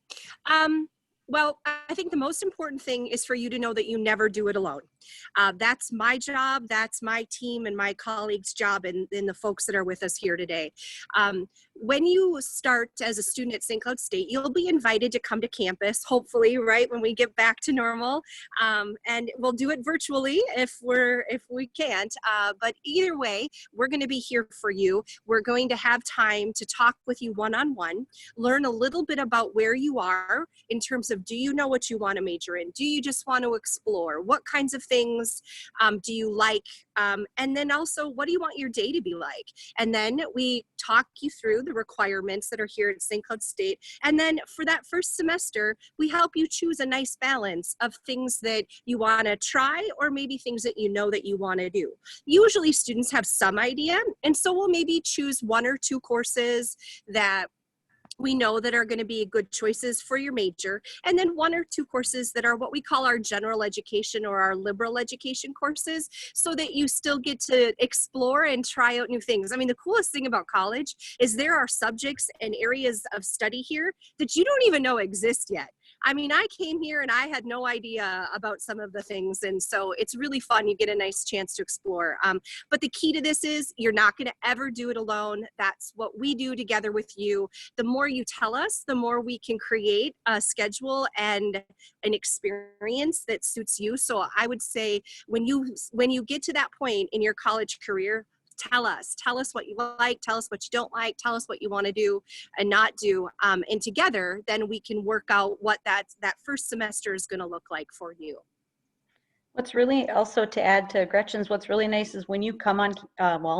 Well, I think the most important thing is for you to know that you never do it alone. That's my job, that's my team and my colleagues' job and the folks that are with us here today. When you start as a student at St. Cloud State, you'll be invited to come to campus, hopefully, right, when we get back to normal. And we'll do it virtually if we can't. But either way, we're going to be here for you. We're going to have time to talk with you one-on-one, learn a little bit about where you are in terms of, do you know what you want to major in? Do you just want to explore? What kinds of things do you like? And then also, what do you want your day to be like? And then we talk you through the requirements that are here at St. Cloud State. And then for that first semester, we help you choose a nice balance of things that you want to try or maybe things that you know that you want to do. Usually students have some idea, and so we'll maybe choose 1 or 2 courses that we know that are going to be good choices for your major, and then 1 or 2 courses that are what we call our general education or our liberal education courses, so that you still get to explore and try out new things. I mean, the coolest thing about college is there are subjects and areas of study here that you don't even know exist yet. I mean, I came here and I had no idea about some of the things, and so it's really fun. You get a nice chance to explore. But the key to this is you're not going to ever do it alone. That's what we do together with you. The more you tell us, the more we can create a schedule and an experience that suits you. So I would say when you get to that point in your college career, tell us what you like, tell us what you don't like, tell us what you want to do and not do. And together, then we can work out what that first semester is going to look like for you. What's really also to add to Gretchen's, what's really nice is when you come on,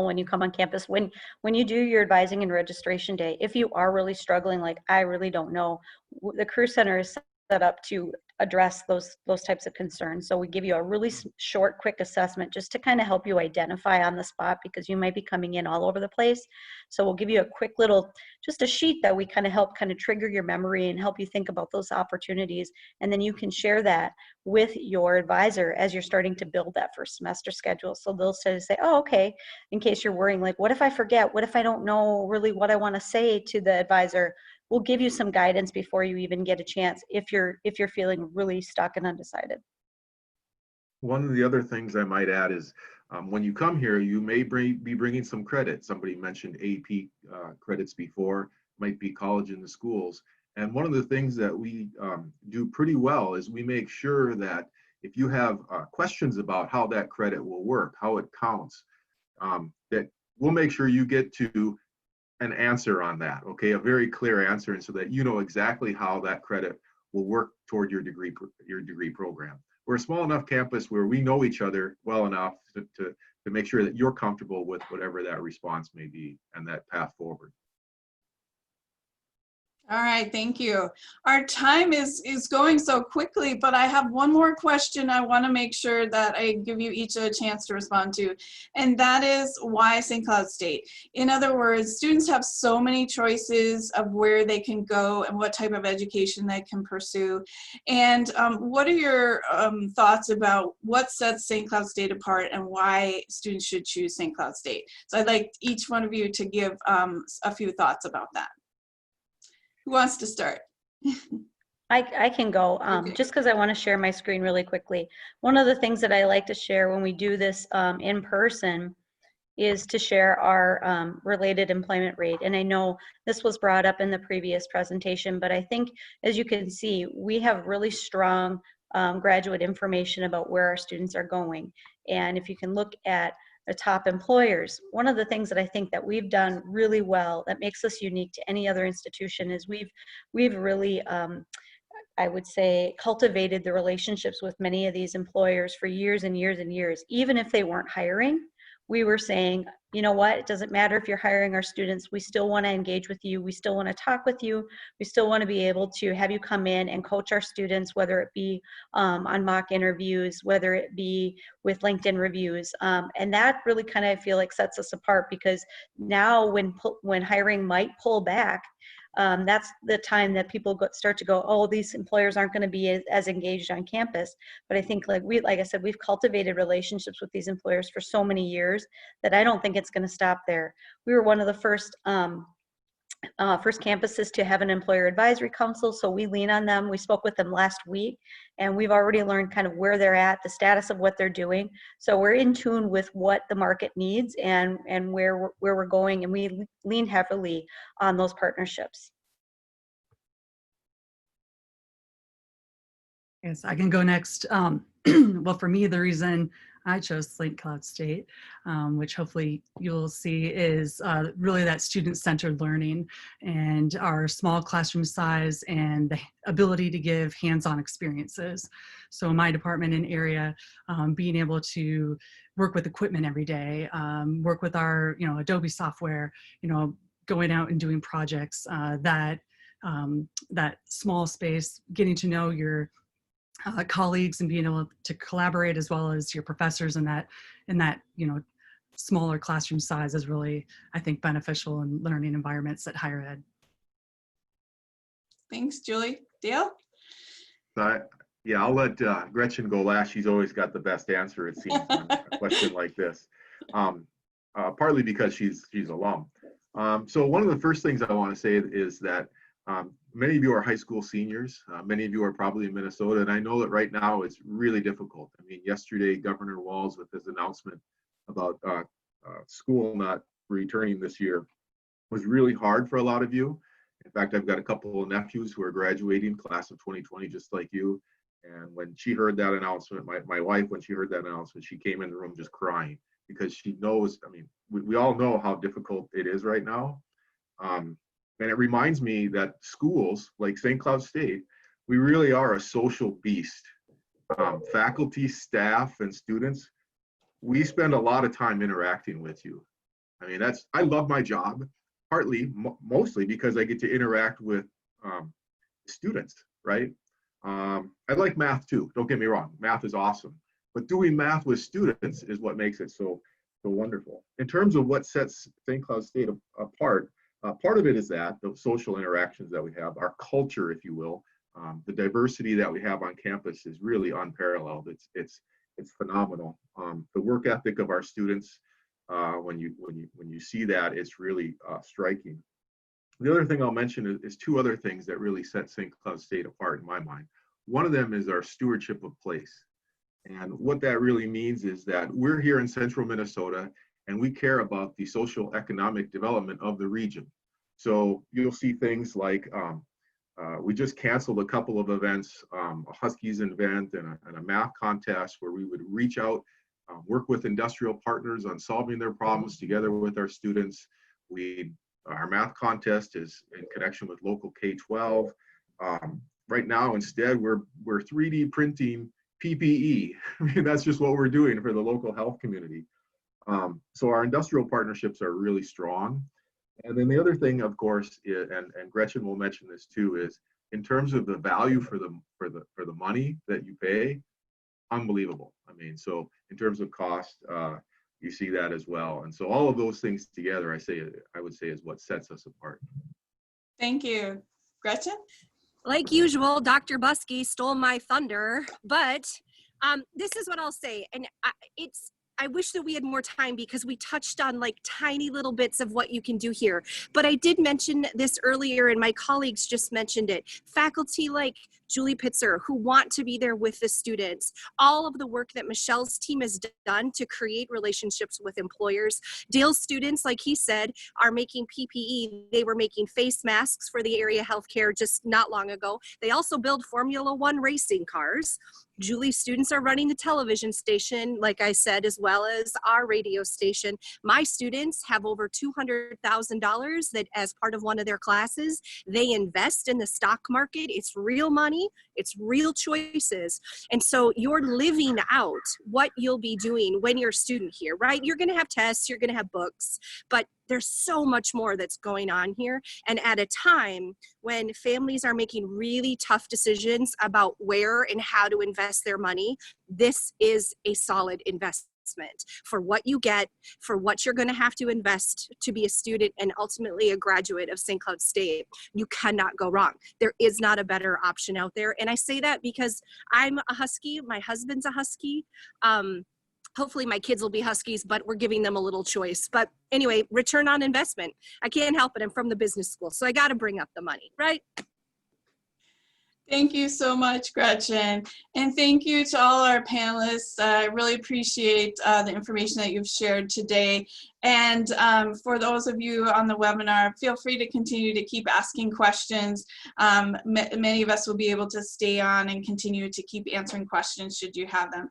when you come on campus, when you do your advising and registration day, if you are really struggling, like I really don't know, the Career Center is set up to address those types of concerns. So we give you a really short, quick assessment just to kind of help you identify on the spot, because you might be coming in all over the place. So we'll give you a quick little, just a sheet that we kind of help kind of trigger your memory and help you think about those opportunities. And then you can share that with your advisor as you're starting to build that first semester schedule. So they'll say, oh, okay, in case you're worrying, like, what if I forget? What if I don't know really what I want to say to the advisor? We'll give you some guidance before you even get a chance if you're feeling really stuck and undecided. One of the other things I might add is when you come here, you may be bringing some credit. Somebody mentioned AP credits before, might be college in the schools. And one of the things that we do pretty well is we make sure that if you have questions about how that credit will work, how it counts, that we'll make sure you get to an answer on that, okay? A very clear answer, and so that you know exactly how that credit will work toward your degree program. We're a small enough campus where we know each other well enough to make sure that you're comfortable with whatever that response may be and that path forward. All right, thank you. Our time is going so quickly, but I have one more question I want to make sure that I give you each a chance to respond to, and that is why St. Cloud State? In other words, students have so many choices of where they can go and what type of education they can pursue. And what are your thoughts about what sets St. Cloud State apart and why students should choose St. Cloud State? So I'd like each one of you to give a few thoughts about that. Who wants to start? I can go, Okay. just because I want to share my screen really quickly. One of the things that I like to share when we do this in person is to share our related employment rate. And I know this was brought up in the previous presentation, but I think, as you can see, we have really strong graduate information about where our students are going. And if you can look at the top employers, one of the things that I think that we've done really well that makes us unique to any other institution is we've really, I would say, cultivated the relationships with many of these employers for years and years and years. Even if they weren't hiring, we were saying, you know what, it doesn't matter if you're hiring our students, we still want to engage with you, we still want to talk with you, we still want to be able to have you come in and coach our students, whether it be on mock interviews, whether it be with LinkedIn reviews. And that really kind of, I feel like, sets us apart, because now when hiring might pull back, that's the time that people start to go, oh, these employers aren't going to be as engaged on campus. But I think, like I said, we've cultivated relationships with these employers for so many years that I don't think it's going to stop there. We were one of the first campuses to have an employer advisory council, so we lean on them. We spoke with them last week, and we've already learned kind of where they're at, the status of what they're doing. So we're in tune with what the market needs and where we're going, and we lean heavily on those partnerships. Yes, I can go next. Well, for me, the reason I chose St. Cloud State, which hopefully you'll see, is really that student-centered learning and our small classroom size and the ability to give hands-on experiences. So in my department and area, being able to work with equipment every day, work with our Adobe software, going out and doing projects, that small space, getting to know your colleagues and being able to collaborate, as well as your professors in that smaller classroom size, is really, I think, beneficial in learning environments at higher ed. Thanks, Julie. Dale? Yeah, I'll let Gretchen go last. She's always got the best answer, it seems, on a question like this. Partly because she's alum. So one of the first things I want to say is that many of you are high school seniors. Many of you are probably in Minnesota, and I know that right now it's really difficult. I mean, yesterday, Governor Walz, with his announcement about school not returning this year, was really hard for a lot of you. In fact, I've got a couple of nephews who are graduating, class of 2020, just like you. And when she heard that announcement, my wife, when she heard that announcement, she came in the room just crying, because she knows, I mean, we all know how difficult it is right now. And it reminds me that schools like St. Cloud State, we really are a social beast. Faculty, staff, and students, we spend a lot of time interacting with you. I mean, I love my job, partly, mostly because I get to interact with students, right? I like math too, don't get me wrong, math is awesome. But doing math with students is what makes it so wonderful. In terms of what sets St. Cloud State apart, part of it is that the social interactions that we have, our culture, if you will, the diversity that we have on campus is really unparalleled. It's phenomenal. The work ethic of our students, when you see that, it's really striking. The other thing I'll mention is two other things that really set St. Cloud State apart in my mind. One of them is our stewardship of place. And what that really means is that we're here in central Minnesota, and we care about the social economic development of the region. So you'll see things like we just canceled a couple of events, a Huskies event and a math contest, where we would reach out, work with industrial partners on solving their problems together with our students. Our math contest is in connection with local K-12. Right now, instead, we're 3D printing PPE. I mean, that's just what we're doing for the local health community. So our industrial partnerships are really strong. And then the other thing, of course, and Gretchen will mention this too, is in terms of the value for the money that you pay, unbelievable. I mean, so in terms of cost, you see that as well. And so all of those things together, I would say is what sets us apart. Thank you. Gretchen? Like usual, Dr. Buskey stole my thunder, but this is what I'll say. And I wish that we had more time because we touched on like tiny little bits of what you can do here. But I did mention this earlier and my colleagues just mentioned it. Faculty like Julie Pitzer who want to be there with the students. All of the work that Michelle's team has done to create relationships with employers. Dale's students, like he said, are making PPE. They were making face masks for the area healthcare just not long ago. They also build Formula One racing cars. Julie's students are running the television station, like I said, as well as our radio station. My students have over $200,000 that as part of one of their classes, they invest in the stock market. It's real money, it's real choices. And so you're living out what you'll be doing when you're a student here, right? You're gonna have tests, you're gonna have books, but there's so much more that's going on here. And at a time when families are making really tough decisions about where and how to invest their money, this is a solid investment for what you get, for what you're going to have to invest to be a student and ultimately a graduate of St. Cloud State. You cannot go wrong. There is not a better option out there. And I say that because I'm a Husky, my husband's a Husky. Hopefully my kids will be Huskies, but we're giving them a little choice. But anyway, return on investment. I can't help it. I'm from the business school, so I got to bring up the money, right? Thank you so much, Gretchen. And thank you to all our panelists. I really appreciate the information that you've shared today. And for those of you on the webinar, feel free to continue to keep asking questions. Many of us will be able to stay on and continue to keep answering questions should you have them.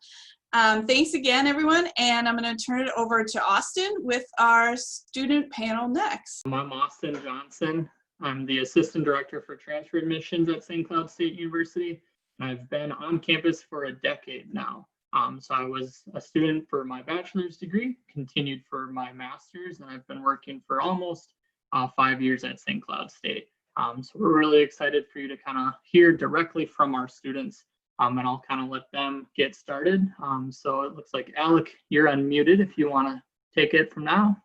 Thanks again, everyone. And I'm going to turn it over to Austin with our student panel next. I'm Austin Johnson. I'm the Assistant Director for Transfer Admissions at St. Cloud State University. And I've been on campus for a decade now. So I was a student for my bachelor's degree, continued for my master's, and I've been working for almost 5 years at St. Cloud State. So we're really excited for you to kind of hear directly from our students. And I'll kind of let them get started. So it looks like Alec, you're unmuted if you want to take it from now.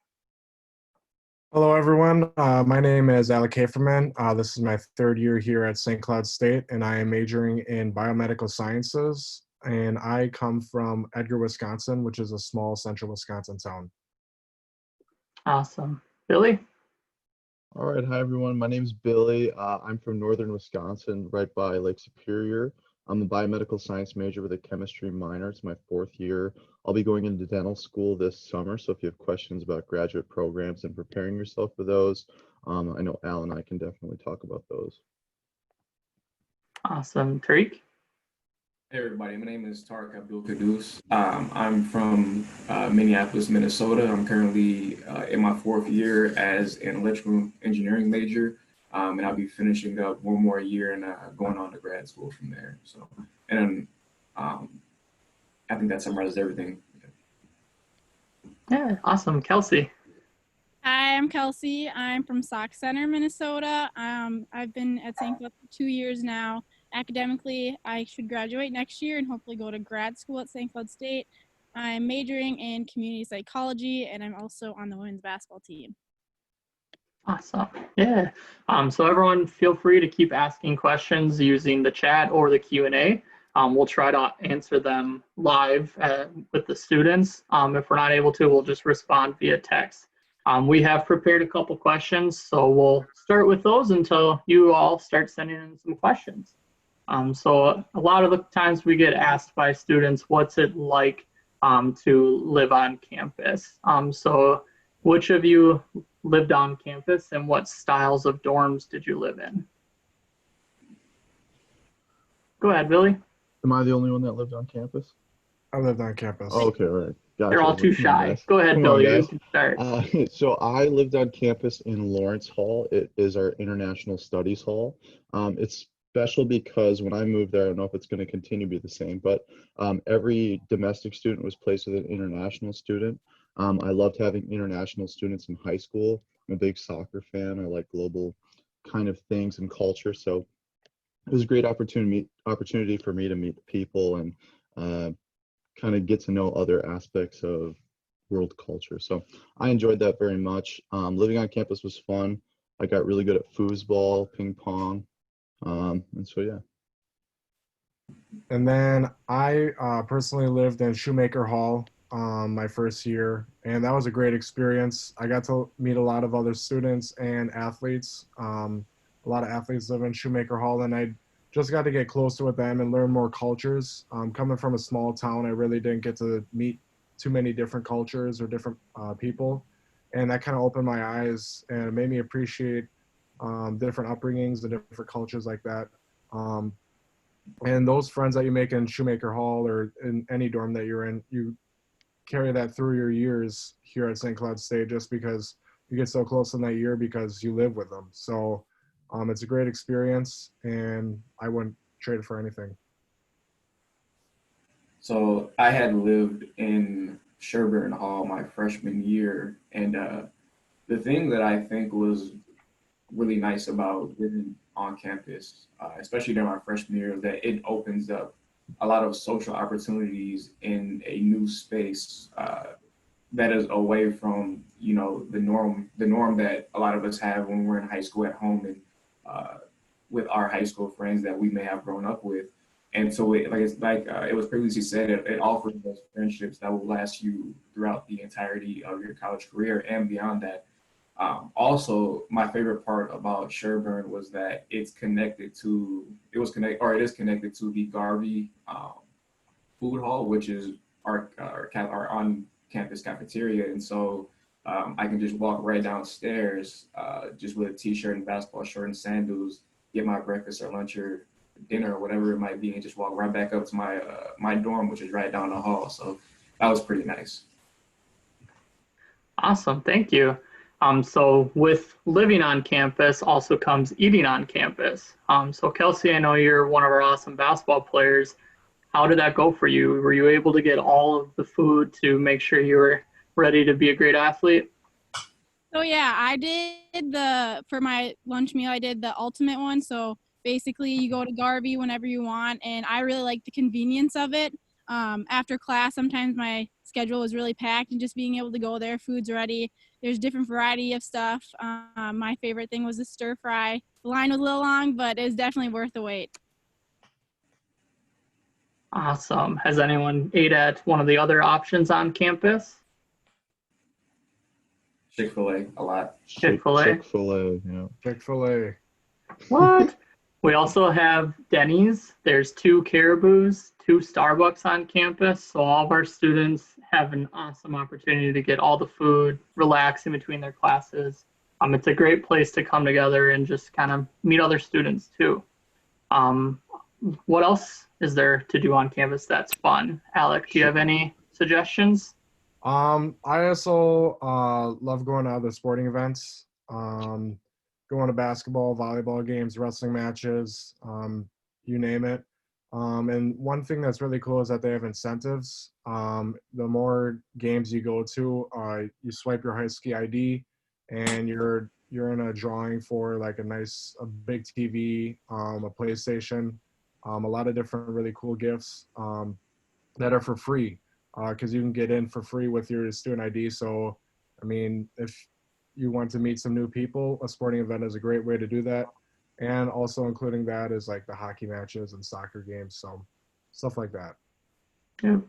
Hello, everyone. My name is Alec Haferman. This is my third year here at St. Cloud State, and I am majoring in biomedical sciences. And I come from Edgar, Wisconsin, which is a small central Wisconsin town. Awesome. Billy? All right. Hi, everyone. My name is Billy. I'm from northern Wisconsin, right by Lake Superior. I'm a biomedical science major with a chemistry minor. It's my 4th year. I'll be going into dental school this summer. So if you have questions about graduate programs and preparing yourself for those, I know Al and I can definitely talk about those. Awesome. Tariq? Hey everybody, my name is Tariq Abdul Kadus. I'm from Minneapolis, Minnesota. I'm currently in my 4th year as an electrical engineering major. And I'll be finishing up one more year and going on to grad school from there. So, and I think that summarizes everything. Yeah, awesome. Kelsey. Hi, I'm Kelsey. I'm from Sauk Center, Minnesota. I've been at St. Cloud for 2 years now. Academically, I should graduate next year and hopefully go to grad school at St. Cloud State. I'm majoring in community psychology, and I'm also on the women's basketball team. Awesome. Yeah. So everyone feel free to keep asking questions using the chat or the Q&A. We'll try to answer them live with the students. If we're not able to, we'll just respond via text. We have prepared a couple questions, so we'll start with those until you all start sending in some questions. So a lot of the times we get asked by students, what's it like to live on campus? So which of you lived on campus and what styles of dorms did you live in? Go ahead, Billy. Am I the only one that lived on campus? I lived on campus. Oh, okay, all right. Gotcha. They're all too shy. Go ahead, Come Billy. on, You can start. So I lived on campus in Lawrence Hall. It is our International Studies Hall. It's special because when I moved there, I don't know if it's going to continue to be the same, but every domestic student was placed with an international student. I loved having international students in high school. I'm a big soccer fan. I like global kind of things and culture. So it was a great opportunity for me to meet people and kind of get to know other aspects of world culture. So I enjoyed that very much. Living on campus was fun. I got really good at foosball, ping pong, and so yeah. And then I personally lived in Shoemaker Hall my first year, and that was a great experience. I got to meet a lot of other students and athletes. A lot of athletes live in Shoemaker Hall, and I just got to get closer with them and learn more cultures. Coming from a small town, I really didn't get to meet too many different cultures or different people, and that kind of opened my eyes and it made me appreciate different upbringings and different cultures like that. And those friends that you make in Shoemaker Hall or in any dorm that you're in, you carry that through your years here at St. Cloud State just because you get so close in that year because you live with them. So it's a great experience and I wouldn't trade it for anything. So I had lived in Sherburne Hall my freshman year, and the thing that I think was really nice about living on campus, especially during my freshman year, is that it opens up a lot of social opportunities in a new space that is away from, you know, the norm that a lot of us have when we're in high school at home and with our high school friends that we may have grown up with. And so it was previously said, it offers those friendships that will last you throughout the entirety of your college career and beyond that. Also, my favorite part about Sherburne was that it is connected to the Garvey food hall, which is our on-campus cafeteria. And so I can just walk right downstairs just with a t-shirt and basketball short and sandals, get my breakfast or lunch or dinner or whatever it might be, and just walk right back up to my my dorm, which is right down the hall. So that was pretty nice. Awesome, thank you. So with living on campus also comes eating on campus. So Kelsey, I know you're one of our awesome basketball players. How did that go for you? Were you able to get all of the food to make sure you were ready to be a great athlete? So yeah, I did for my lunch meal, I did the ultimate one. So basically you go to Garvey whenever you want, and I really like the convenience of it. After class, sometimes my schedule was really packed, and just being able to go there, food's ready. There's different variety of stuff. My favorite thing was the stir fry. The line was a little long, but it was definitely worth the wait. Awesome. Has anyone ate at one of the other options on campus? Chick-fil-A, a lot. Chick-fil-A? Chick-fil-A, yeah. Chick-fil-A. What? We also have Denny's. There's 2 Caribou's, 2 Starbucks on campus. So all of our students have an awesome opportunity to get all the food, relax in between their classes. It's a great place to come together and just kind of meet other students too. What else is there to do on campus that's fun? Alec, do you have any suggestions? I also love going to other sporting events, going to basketball, volleyball games, wrestling matches, you name it. And one thing that's really cool is that they have incentives. The more games you go to, you swipe your Husky ID, and you're in a drawing for like a big TV, a PlayStation, a lot of different really cool gifts that are for free. Because you can get in for free with your student ID. So, I mean, if you want to meet some new people, a sporting event is a great way to do that. And also including that is like the hockey matches and soccer games, so stuff like that. Yeah,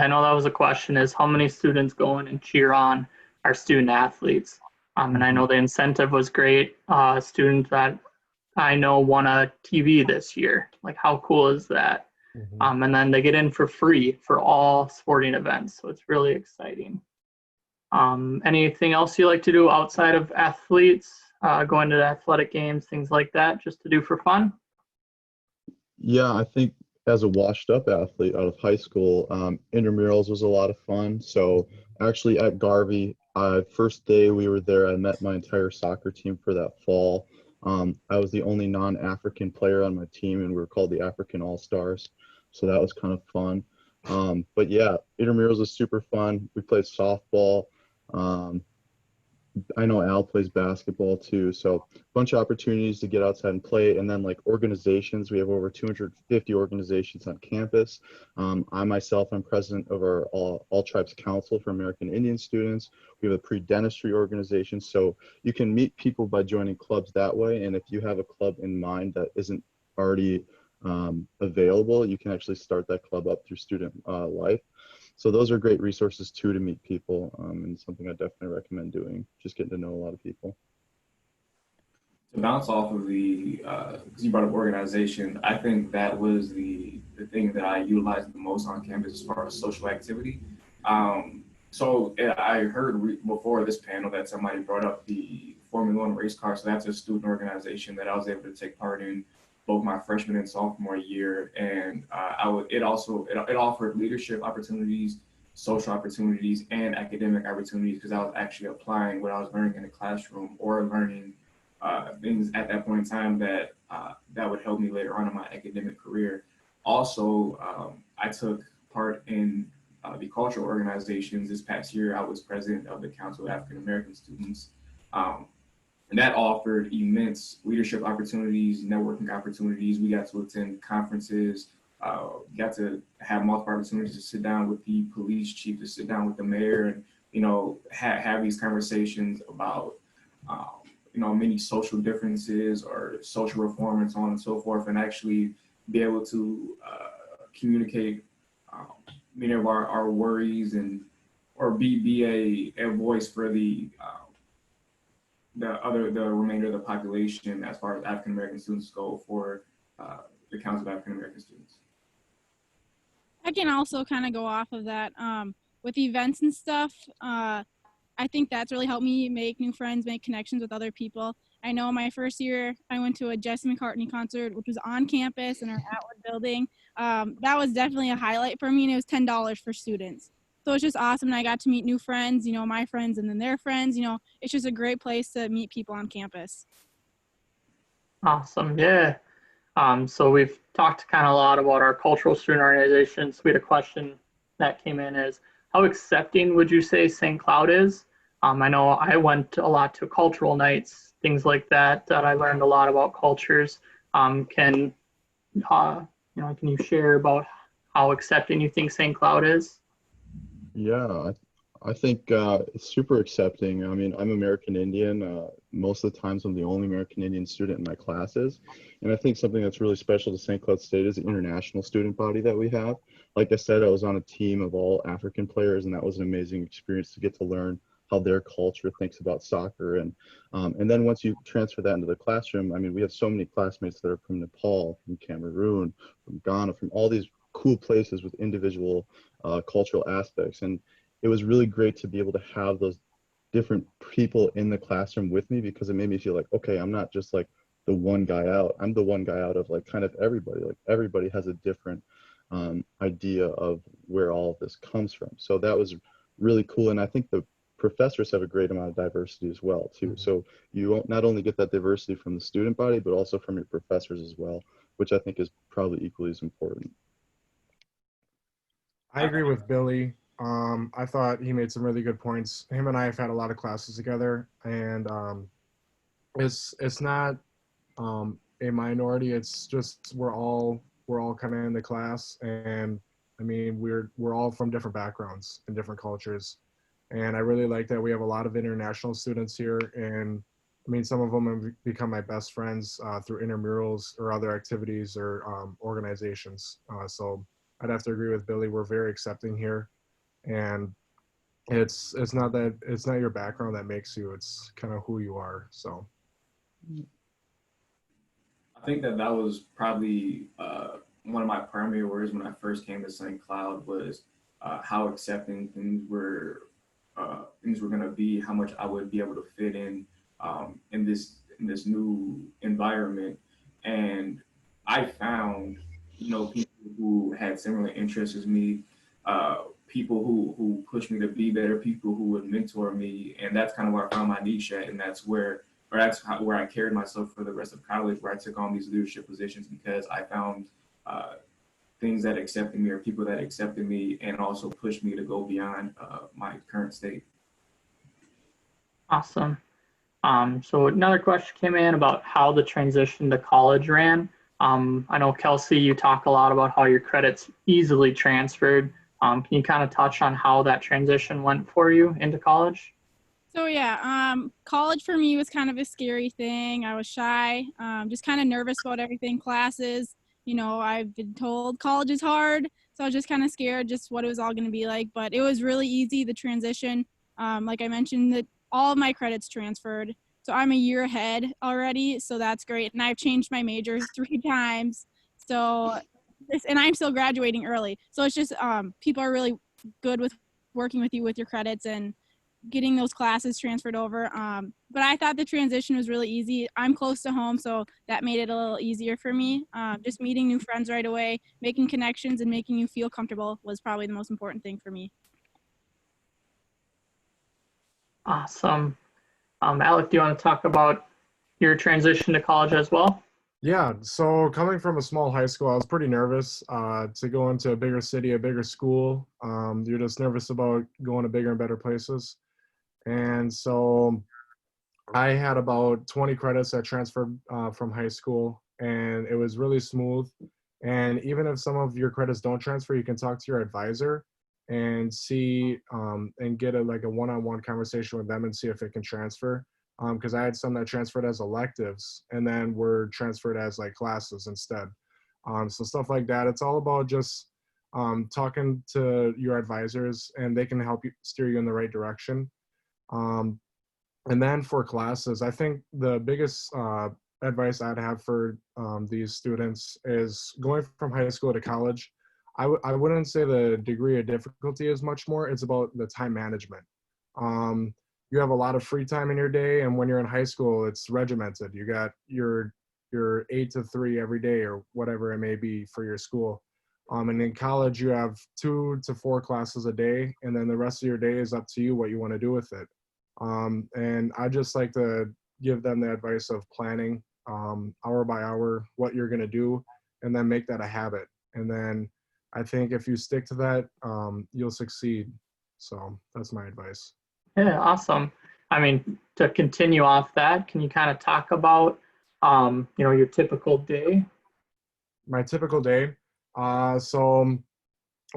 I know that was a question, is how many students go in and cheer on our student athletes? And I know the incentive was great. A student that I know won a TV this year. Like, how cool is that? And then they get in for free for all sporting events. So it's really exciting. Anything else you like to do outside of athletes, going to athletic games, things like that, just to do for fun? Yeah, I think as a washed up athlete out of high school, intramurals was a lot of fun. So actually at Garvey, first day we were there, I met my entire soccer team for that fall. I was the only non-African player on my team, and we were called the African All-Stars. So that was kind of fun. But yeah, intramurals was super fun. We played softball. I know Al plays basketball too, so a bunch of opportunities to get outside and play. And then like organizations, we have over 250 organizations on campus. I myself am president of our All Tribes Council for American Indian students. We have a pre-dentistry organization, so you can meet people by joining clubs that way. And if you have a club in mind that isn't already available, you can actually start that club up through student life. So those are great resources too to meet people, and something I definitely recommend doing, just getting to know a lot of people. To bounce off of the, because you brought up organization, I think that was the thing that I utilized the most on campus as far as social activity. So I heard before this panel that somebody brought up the Formula One race car. So that's a student organization that I was able to take part in both my freshman and sophomore year. And it offered leadership opportunities, social opportunities, and academic opportunities, because I was actually applying what I was learning in the classroom or learning things at that point in time that would help me later on in my academic career. Also, I took part in the cultural organizations. This past year, I was president of the Council of African American Students. And that offered immense leadership opportunities, networking opportunities. We got to attend conferences, got to have multiple opportunities to sit down with the police chief, to sit down with the mayor, and, you know, have these conversations about, you know, many social differences or social reform and so on and so forth, and actually be able to communicate many of our worries, and or be a voice for the remainder of the population as far as African American students go for the Council of African American Students. I can also kind of go off of that with events and stuff. I think that's really helped me make new friends, make connections with other people. I know my first year, I went to a Jesse McCartney concert, which was on campus in our Atwood building. That was definitely a highlight for me, and it was $10 for students. So it's just awesome, and I got to meet new friends, you know, my friends and then their friends. You know, it's just a great place to meet people on campus. Awesome, yeah. So we've talked kind of a lot about our cultural student organizations. We had a question that came in is, how accepting would you say St. Cloud is? I know I went a lot to cultural nights, things like that, that I learned a lot about cultures. Can you share about how accepting you think St. Cloud is? Yeah, I think it's super accepting. I mean, I'm American Indian. Most of the times I'm the only American Indian student in my classes. And I think something that's really special to St. Cloud State is the international student body that we have. Like I said, I was on a team of all African players, and that was an amazing experience to get to learn how their culture thinks about soccer. And then once you transfer that into the classroom, I mean, we have so many classmates that are from Nepal, from Cameroon, from Ghana, from all these cool places with individual cultural aspects. And it was really great to be able to have those different people in the classroom with me, because it made me feel like, okay, I'm not just like the one guy out. I'm the one guy out of like kind of everybody. Like everybody has a different idea of where all of this comes from. So that was really cool. And I think the professors have a great amount of diversity as well too. So you won't not only get that diversity from the student body, but also from your professors as well, which I think is probably equally as important. I agree with Billy. I thought he made some really good points. Him and I have had a lot of classes together, and it's not a minority. It's just we're all kind of in the class, and I mean we're all from different backgrounds and different cultures, and I really like that we have a lot of international students here. And I mean, some of them have become my best friends through intramurals or other activities or organizations. So I'd have to agree with Billy. We're very accepting here, and it's not your background that makes you. It's kind of who you are. So I think that was probably one of my primary words when I first came to St. Cloud was how accepting things were going to be, how much I would be able to fit in this new environment. And I found, you know, people who had similar interests as me, people who pushed me to be better, people who would mentor me, and that's kind of where I found my niche at, and that's where I carried myself for the rest of college, where I took on these leadership positions because I found things that accepted me, or people that accepted me, and also pushed me to go beyond my current state. Awesome. So another question came in about how the transition to college ran. I know Kelsey, you talk a lot about how your credits easily transferred. Can you kind of touch on how that transition went for you into college? So yeah, college for me was kind of a scary thing. I was shy, just kind of nervous about everything, classes. You know, I've been told college is hard, so I was just kind of scared just what it was all going to be like. But it was really easy, the transition. Like I mentioned, that all of my credits transferred, so I'm a year ahead already. So that's great, and I've changed my major 3 times. So and I'm still graduating early. So it's just people are really good with working with you with your credits and getting those classes transferred over. But I thought the transition was really easy. I'm close to home, so that made it a little easier for me. Just meeting new friends right away, making connections, and making you feel comfortable was probably the most important thing for me. Awesome. Alec, do you want to talk about your transition to college as well? Yeah, so coming from a small high school, I was pretty nervous to go into a bigger city, a bigger school. You're just nervous about going to bigger and better places. And so I had about 20 credits that transferred from high school, and it was really smooth. And even if some of your credits don't transfer, you can talk to your advisor and see and get like a one-on-one conversation with them and see if it can transfer. Because I had some that transferred as electives and then were transferred as like classes instead. So stuff like that. It's all about just talking to your advisors, and they can help you steer you in the right direction. And then for classes, I think the biggest advice I'd have for these students is going from high school to college. I wouldn't say the degree of difficulty is much more. It's about the time management. You have a lot of free time in your day, and when you're in high school, it's regimented. You got your 8 to 3 every day or whatever it may be for your school. And in college, you have 2 to 4 classes a day, and then the rest of your day is up to you what you want to do with it. And I just like to give them the advice of planning hour by hour what you're going to do, and then make that a habit. And then I think if you stick to that, you'll succeed. So that's my advice. Yeah, awesome. I mean, to continue off that, can you kind of talk about, your typical day? My typical day. So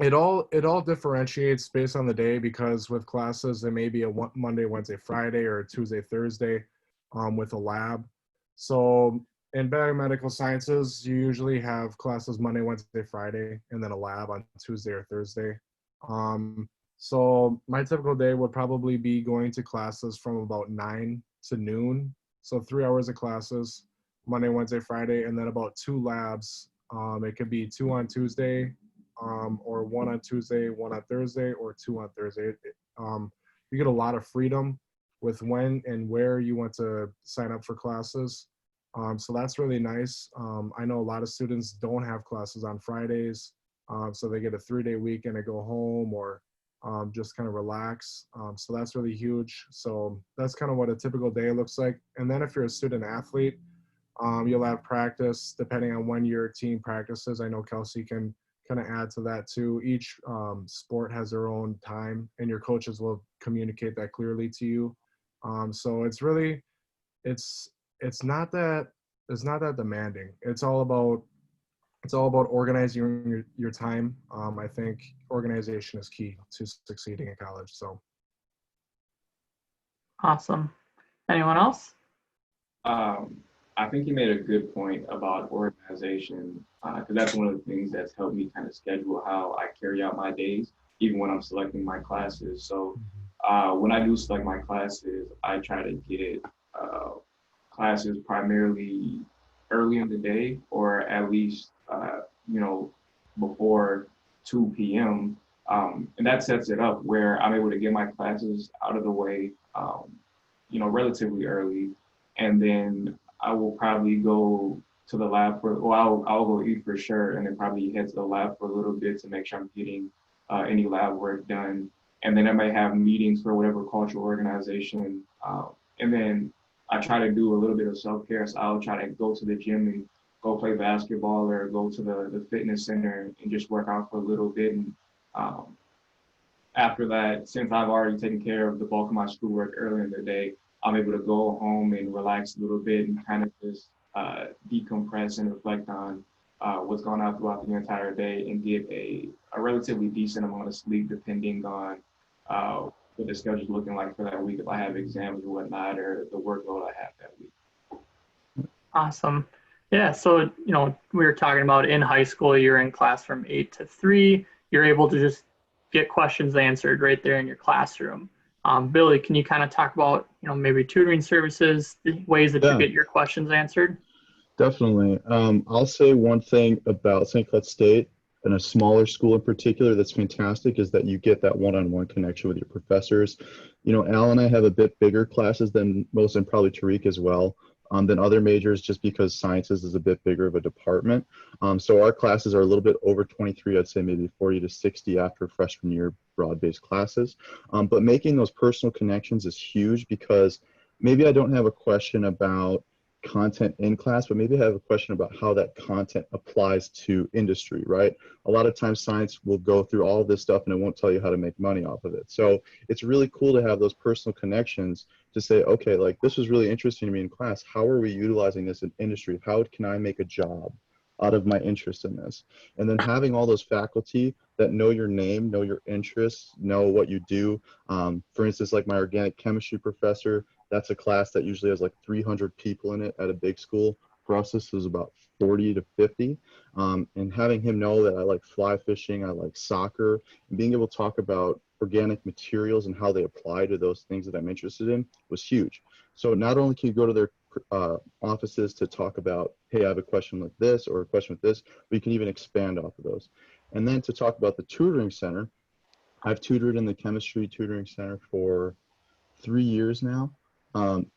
it all differentiates based on the day, because with classes there may be a Monday, Wednesday, Friday, or a Tuesday, Thursday with a lab. So in biomedical sciences, you usually have classes Monday, Wednesday, Friday, and then a lab on Tuesday or Thursday. So my typical day would probably be going to classes from about 9 to noon. So 3 hours of classes, Monday, Wednesday, Friday, and then about 2 labs. It could be 2 on Tuesday, or 1 on Tuesday, 1 on Thursday, or 2 on Thursday. You get a lot of freedom with when and where you want to sign up for classes. So that's really nice. I know a lot of students don't have classes on Fridays, so they get a 3-day weekend to go home or just kind of relax. So that's really huge. So that's kind of what a typical day looks like. And then if you're a student athlete, you'll have practice depending on when your team practices. I know Kelsey can kind of add to that too. Each sport has their own time, and your coaches will communicate that clearly to you. So it's really, it's not that demanding. It's all about organizing your time. I think organization is key to succeeding in college. So Awesome. Anyone else? I think you made a good point about organization, because that's one of the things that's helped me kind of schedule how I carry out my days, even when I'm selecting my classes. So when I do select my classes, I try to get classes primarily early in the day, or at least, before 2 p.m. And that sets it up where I'm able to get my classes out of the way, relatively early. And then I will probably go to the lab I'll go eat for sure, and then probably head to the lab for a little bit to make sure I'm getting any lab work done. And then I might have meetings for whatever cultural organization. And then I try to do a little bit of self-care. So I'll try to go to the gym and go play basketball, or go to the fitness center and just work out for a little bit. And after that, since I've already taken care of the bulk of my schoolwork earlier in the day, I'm able to go home and relax a little bit and kind of just decompress and reflect on what's going on throughout the entire day and get a relatively decent amount of sleep depending on what the schedule's looking like for that week, if I have exams or whatnot, or the workload I have that week. Awesome. Yeah, so, we were talking about in high school, you're in class from 8 to 3. You're able to just get questions answered right there in your classroom. Billy, can you kind of talk about, maybe tutoring services, the ways that you get your questions answered? Definitely. I'll say one thing about St. Cloud State and a smaller school in particular that's fantastic is that you get that one-on-one connection with your professors. Al and I have a bit bigger classes than most, and probably Tariq as well, than other majors, just because sciences is a bit bigger of a department. So our classes are a little bit over 23, I'd say maybe 40 to 60 after freshman year broad-based classes. But making those personal connections is huge, because maybe I don't have a question about content in class, but maybe I have a question about how that content applies to industry, right? A lot of times science will go through all this stuff and it won't tell you how to make money off of it. So it's really cool to have those personal connections to say, okay, like this was really interesting to me in class. How are we utilizing this in industry? How can I make a job out of my interest in this? And then having all those faculty that know your name, know your interests, know what you do. For instance, like my organic chemistry professor, that's a class that usually has like 300 people in it at a big school. For us, this is about 40 to 50. And having him know that I like fly fishing, I like soccer, and being able to talk about organic materials and how they apply to those things that I'm interested in was huge. So not only can you go to their offices to talk about, hey, I have a question with this or a question with this, but you can even expand off of those. And then to talk about the tutoring center, I've tutored in the chemistry tutoring center for 3 years now.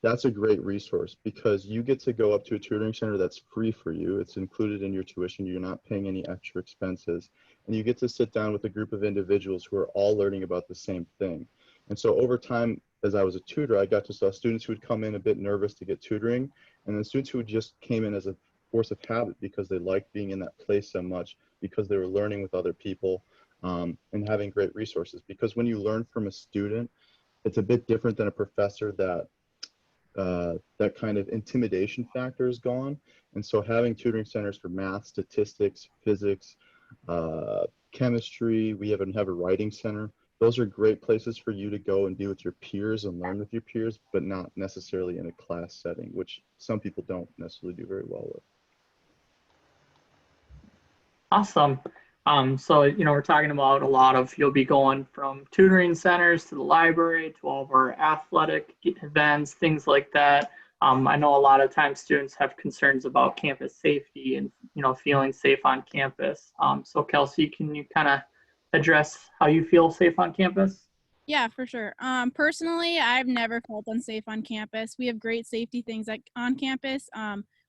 That's a great resource, because you get to go up to a tutoring center that's free for you. It's included in your tuition. You're not paying any extra expenses. And you get to sit down with a group of individuals who are all learning about the same thing. And so over time, as I was a tutor, I got to saw students who would come in a bit nervous to get tutoring, and then students who just came in as a force of habit because they liked being in that place so much, because they were learning with other people, and having great resources. Because when you learn from a student, it's a bit different than a professor that that kind of intimidation factor is gone. And so having tutoring centers for math, statistics, physics, chemistry, we even have a writing center. Those are great places for you to go and be with your peers and learn with your peers, but not necessarily in a class setting, which some people don't necessarily do very well with. Awesome. So, we're talking about a lot of, you'll be going from tutoring centers to the library to all of our athletic events, things like that. I know a lot of times students have concerns about campus safety and, feeling safe on campus. So Kelsey, can you kind of address how you feel safe on campus? Yeah, for sure. Personally, I've never felt unsafe on campus. We have great safety things on campus.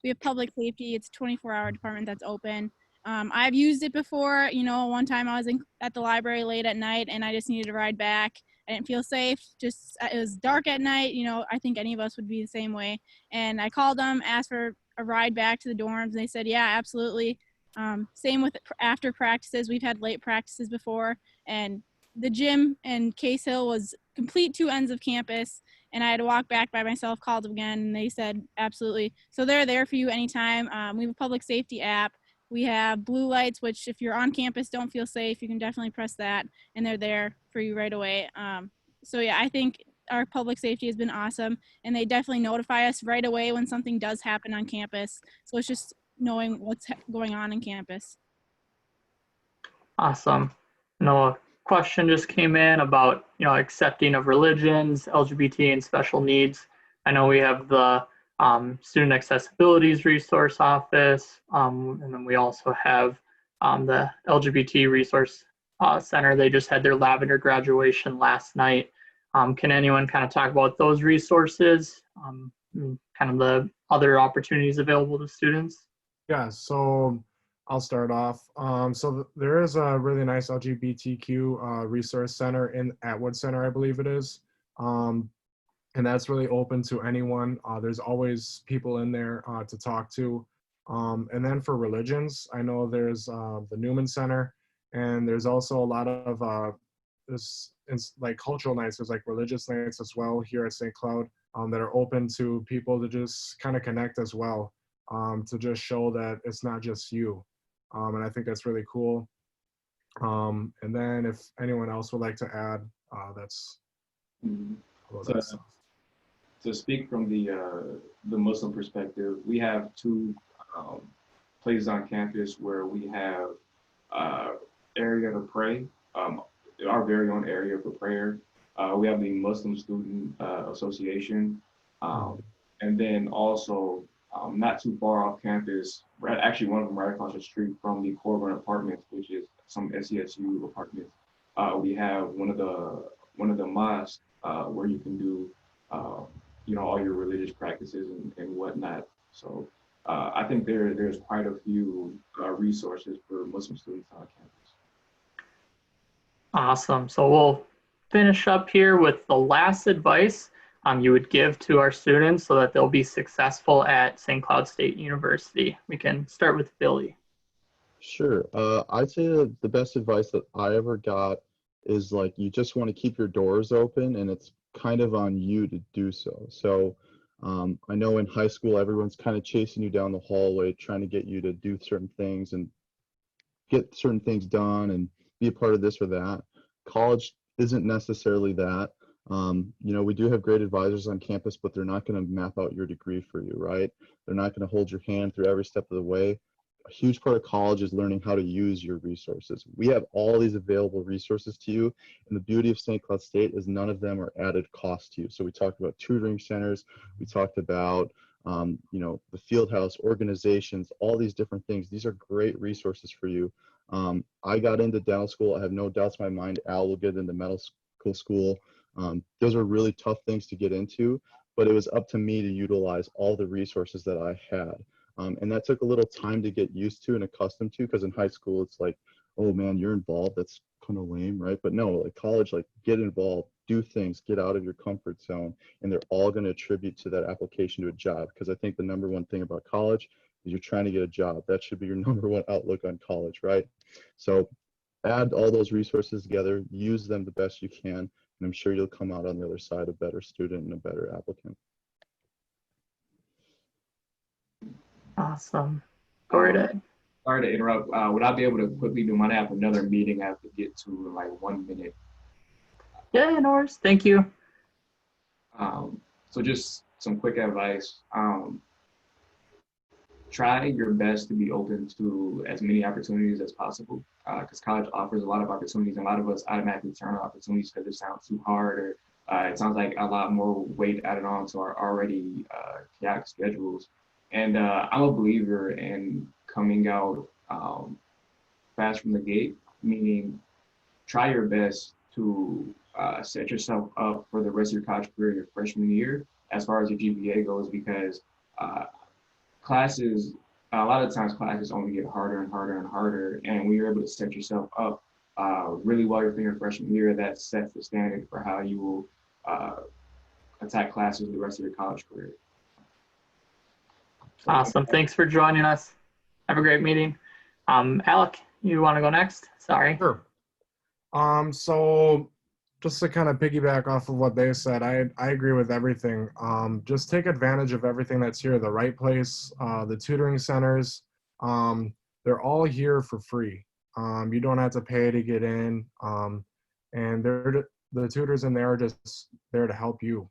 We have public safety. It's a 24-hour department that's open. I've used it before. One time I was at the library late at night and I just needed a ride back. I didn't feel safe. It was dark at night. I think any of us would be the same way. And I called them, asked for a ride back to the dorms, and they said, yeah, absolutely. Same with after practices. We've had late practices before, and the gym and Case Hill was complete two ends of campus, and I had to walk back by myself, called them again, and they said, absolutely. So they're there for you anytime. We have a public safety app. We have blue lights, which if you're on campus, don't feel safe, you can definitely press that, and they're there for you right away. So yeah, I think our public safety has been awesome, and they definitely notify us right away when something does happen on campus. So it's just knowing what's going on campus. Awesome. A question just came in about, accepting of religions, LGBT and special needs. I know we have the Student Accessibilities Resource Office, and then we also have the LGBT Resource Center. They just had their Lavender graduation last night. Can anyone kind of talk about those resources, kind of the other opportunities available to students? Yeah, so I'll start off. So there is a really nice LGBTQ resource center in Atwood Center, I believe it is. And that's really open to anyone. There's always people in there to talk to. And then for religions, I know there's the Newman Center, and there's also a lot of like cultural nights. There's like religious nights as well here at St. Cloud. that are open to people to just kind of connect as well, to just show that it's not just you. And I think that's really cool. And then if anyone else would like to add, that's all of that stuff. To speak from the Muslim perspective, we have two places on campus where we have area to pray, our very own area for prayer. We have the Muslim Student Association, and then also not too far off campus, actually one of them right across the street from the Corbin Apartments, which is some SCSU apartments. We have one of the mosques where you can do all your religious practices and whatnot. So I think there's quite a few resources for Muslim students on campus. Awesome. So we'll finish up here with the last advice you would give to our students so that they'll be successful at St. Cloud State University. We can start with Billy. Sure. I'd say that the best advice that I ever got is like, you just want to keep your doors open, and it's kind of on you to do so. So I know in high school, everyone's kind of chasing you down the hallway, trying to get you to do certain things and get certain things done and be a part of this or that. College isn't necessarily that. We do have great advisors on campus, but they're not going to map out your degree for you, right? They're not going to hold your hand through every step of the way. A huge part of college is learning how to use your resources. We have all these available resources to you, and the beauty of St. Cloud State is none of them are added cost to you. So we talked about tutoring centers, we talked about the field house, organizations, all these different things. These are great resources for you. I got into dental school. I have no doubts in my mind Al will get into medical school. Those are really tough things to get into, but it was up to me to utilize all the resources that I had. And that took a little time to get used to and accustomed to, because in high school, it's like, oh man, you're involved. That's kind of lame, right? But no, like college, like get involved, do things, get out of your comfort zone, and they're all going to attribute to that application to a job. Because I think the number one thing about college is you're trying to get a job. That should be your number one outlook on college, right? So add all those resources together, use them the best you can, and I'm sure you'll come out on the other side a better student and a better applicant. Awesome. Go right ahead. Sorry to interrupt. Would I be able to quickly do I have another meeting I have to get to in like 1 minute? Yeah, no worries. Thank you. So just some quick advice. Try your best to be open to as many opportunities as possible, because college offers a lot of opportunities, and a lot of us automatically turn on opportunities because it sounds too hard, or it sounds like a lot more weight added on to our already chaotic schedules. And I'm a believer in coming out fast from the gate, meaning try your best to set yourself up for the rest of your college career your freshman year as far as your GPA goes, because classes, a lot of times classes only get harder and harder and harder. And when you're able to set yourself up really well for your freshman year, that sets the standard for how you will attack classes the rest of your college career. Awesome. Thanks for joining us. Have a great meeting. Alec, you want to go next? Sorry. Sure. So just to kind of piggyback off of what they said, I agree with everything. Just take advantage of everything that's here, the right place, the tutoring centers. They're all here for free. You don't have to pay to get in. And the tutors in there are just there to help you.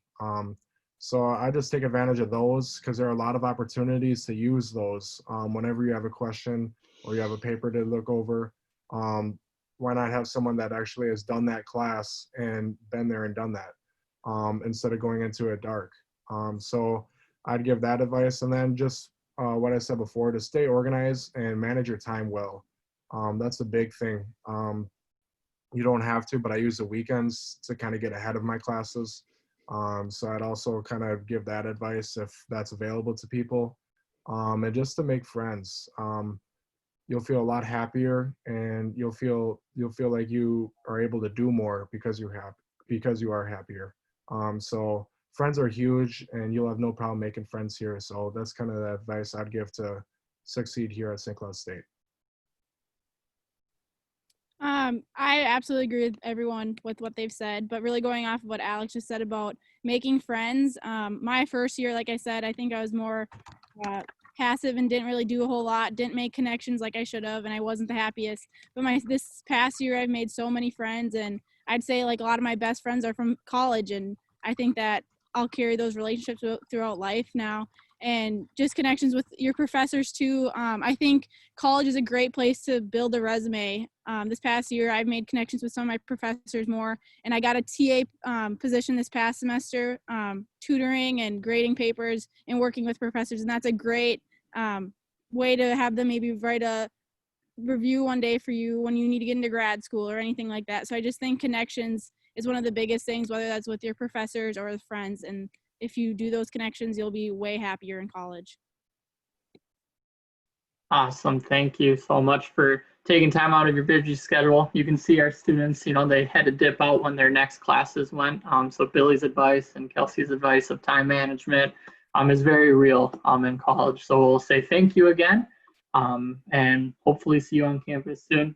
So I just take advantage of those, because there are a lot of opportunities to use those whenever you have a question or you have a paper to look over. Why not have someone that actually has done that class and been there and done that instead of going into it dark? So I'd give that advice. And then just what I said before, to stay organized and manage your time well. That's the big thing. You don't have to, but I use the weekends to kind of get ahead of my classes. So I'd also kind of give that advice if that's available to people, and just to make friends. You'll feel a lot happier, and you'll feel like you are able to do more because you are happier. So friends are huge, and you'll have no problem making friends here. So that's kind of the advice I'd give to succeed here at St. Cloud State. I absolutely agree with everyone with what they've said, but really going off of what Alex just said about making friends. My first year, like I said, I think I was more passive and didn't really do a whole lot, didn't make connections like I should have, and I wasn't the happiest. But this past year, I've made so many friends, and I'd say like a lot of my best friends are from college, and I think that I'll carry those relationships throughout life now. And just connections with your professors too. I think college is a great place to build a resume. This past year, I've made connections with some of my professors more, and I got a TA position this past semester, tutoring and grading papers and working with professors, and that's a great way to have them maybe write a review one day for you when you need to get into grad school or anything like that. So I just think connections is one of the biggest things, whether that's with your professors or with friends, and if you do those connections, you'll be way happier in college. Awesome. Thank you so much for taking time out of your busy schedule. You can see our students, they had to dip out when their next classes went. So Billy's advice and Kelsey's advice of time management is very real in college. So we'll say thank you again and hopefully see you on campus soon.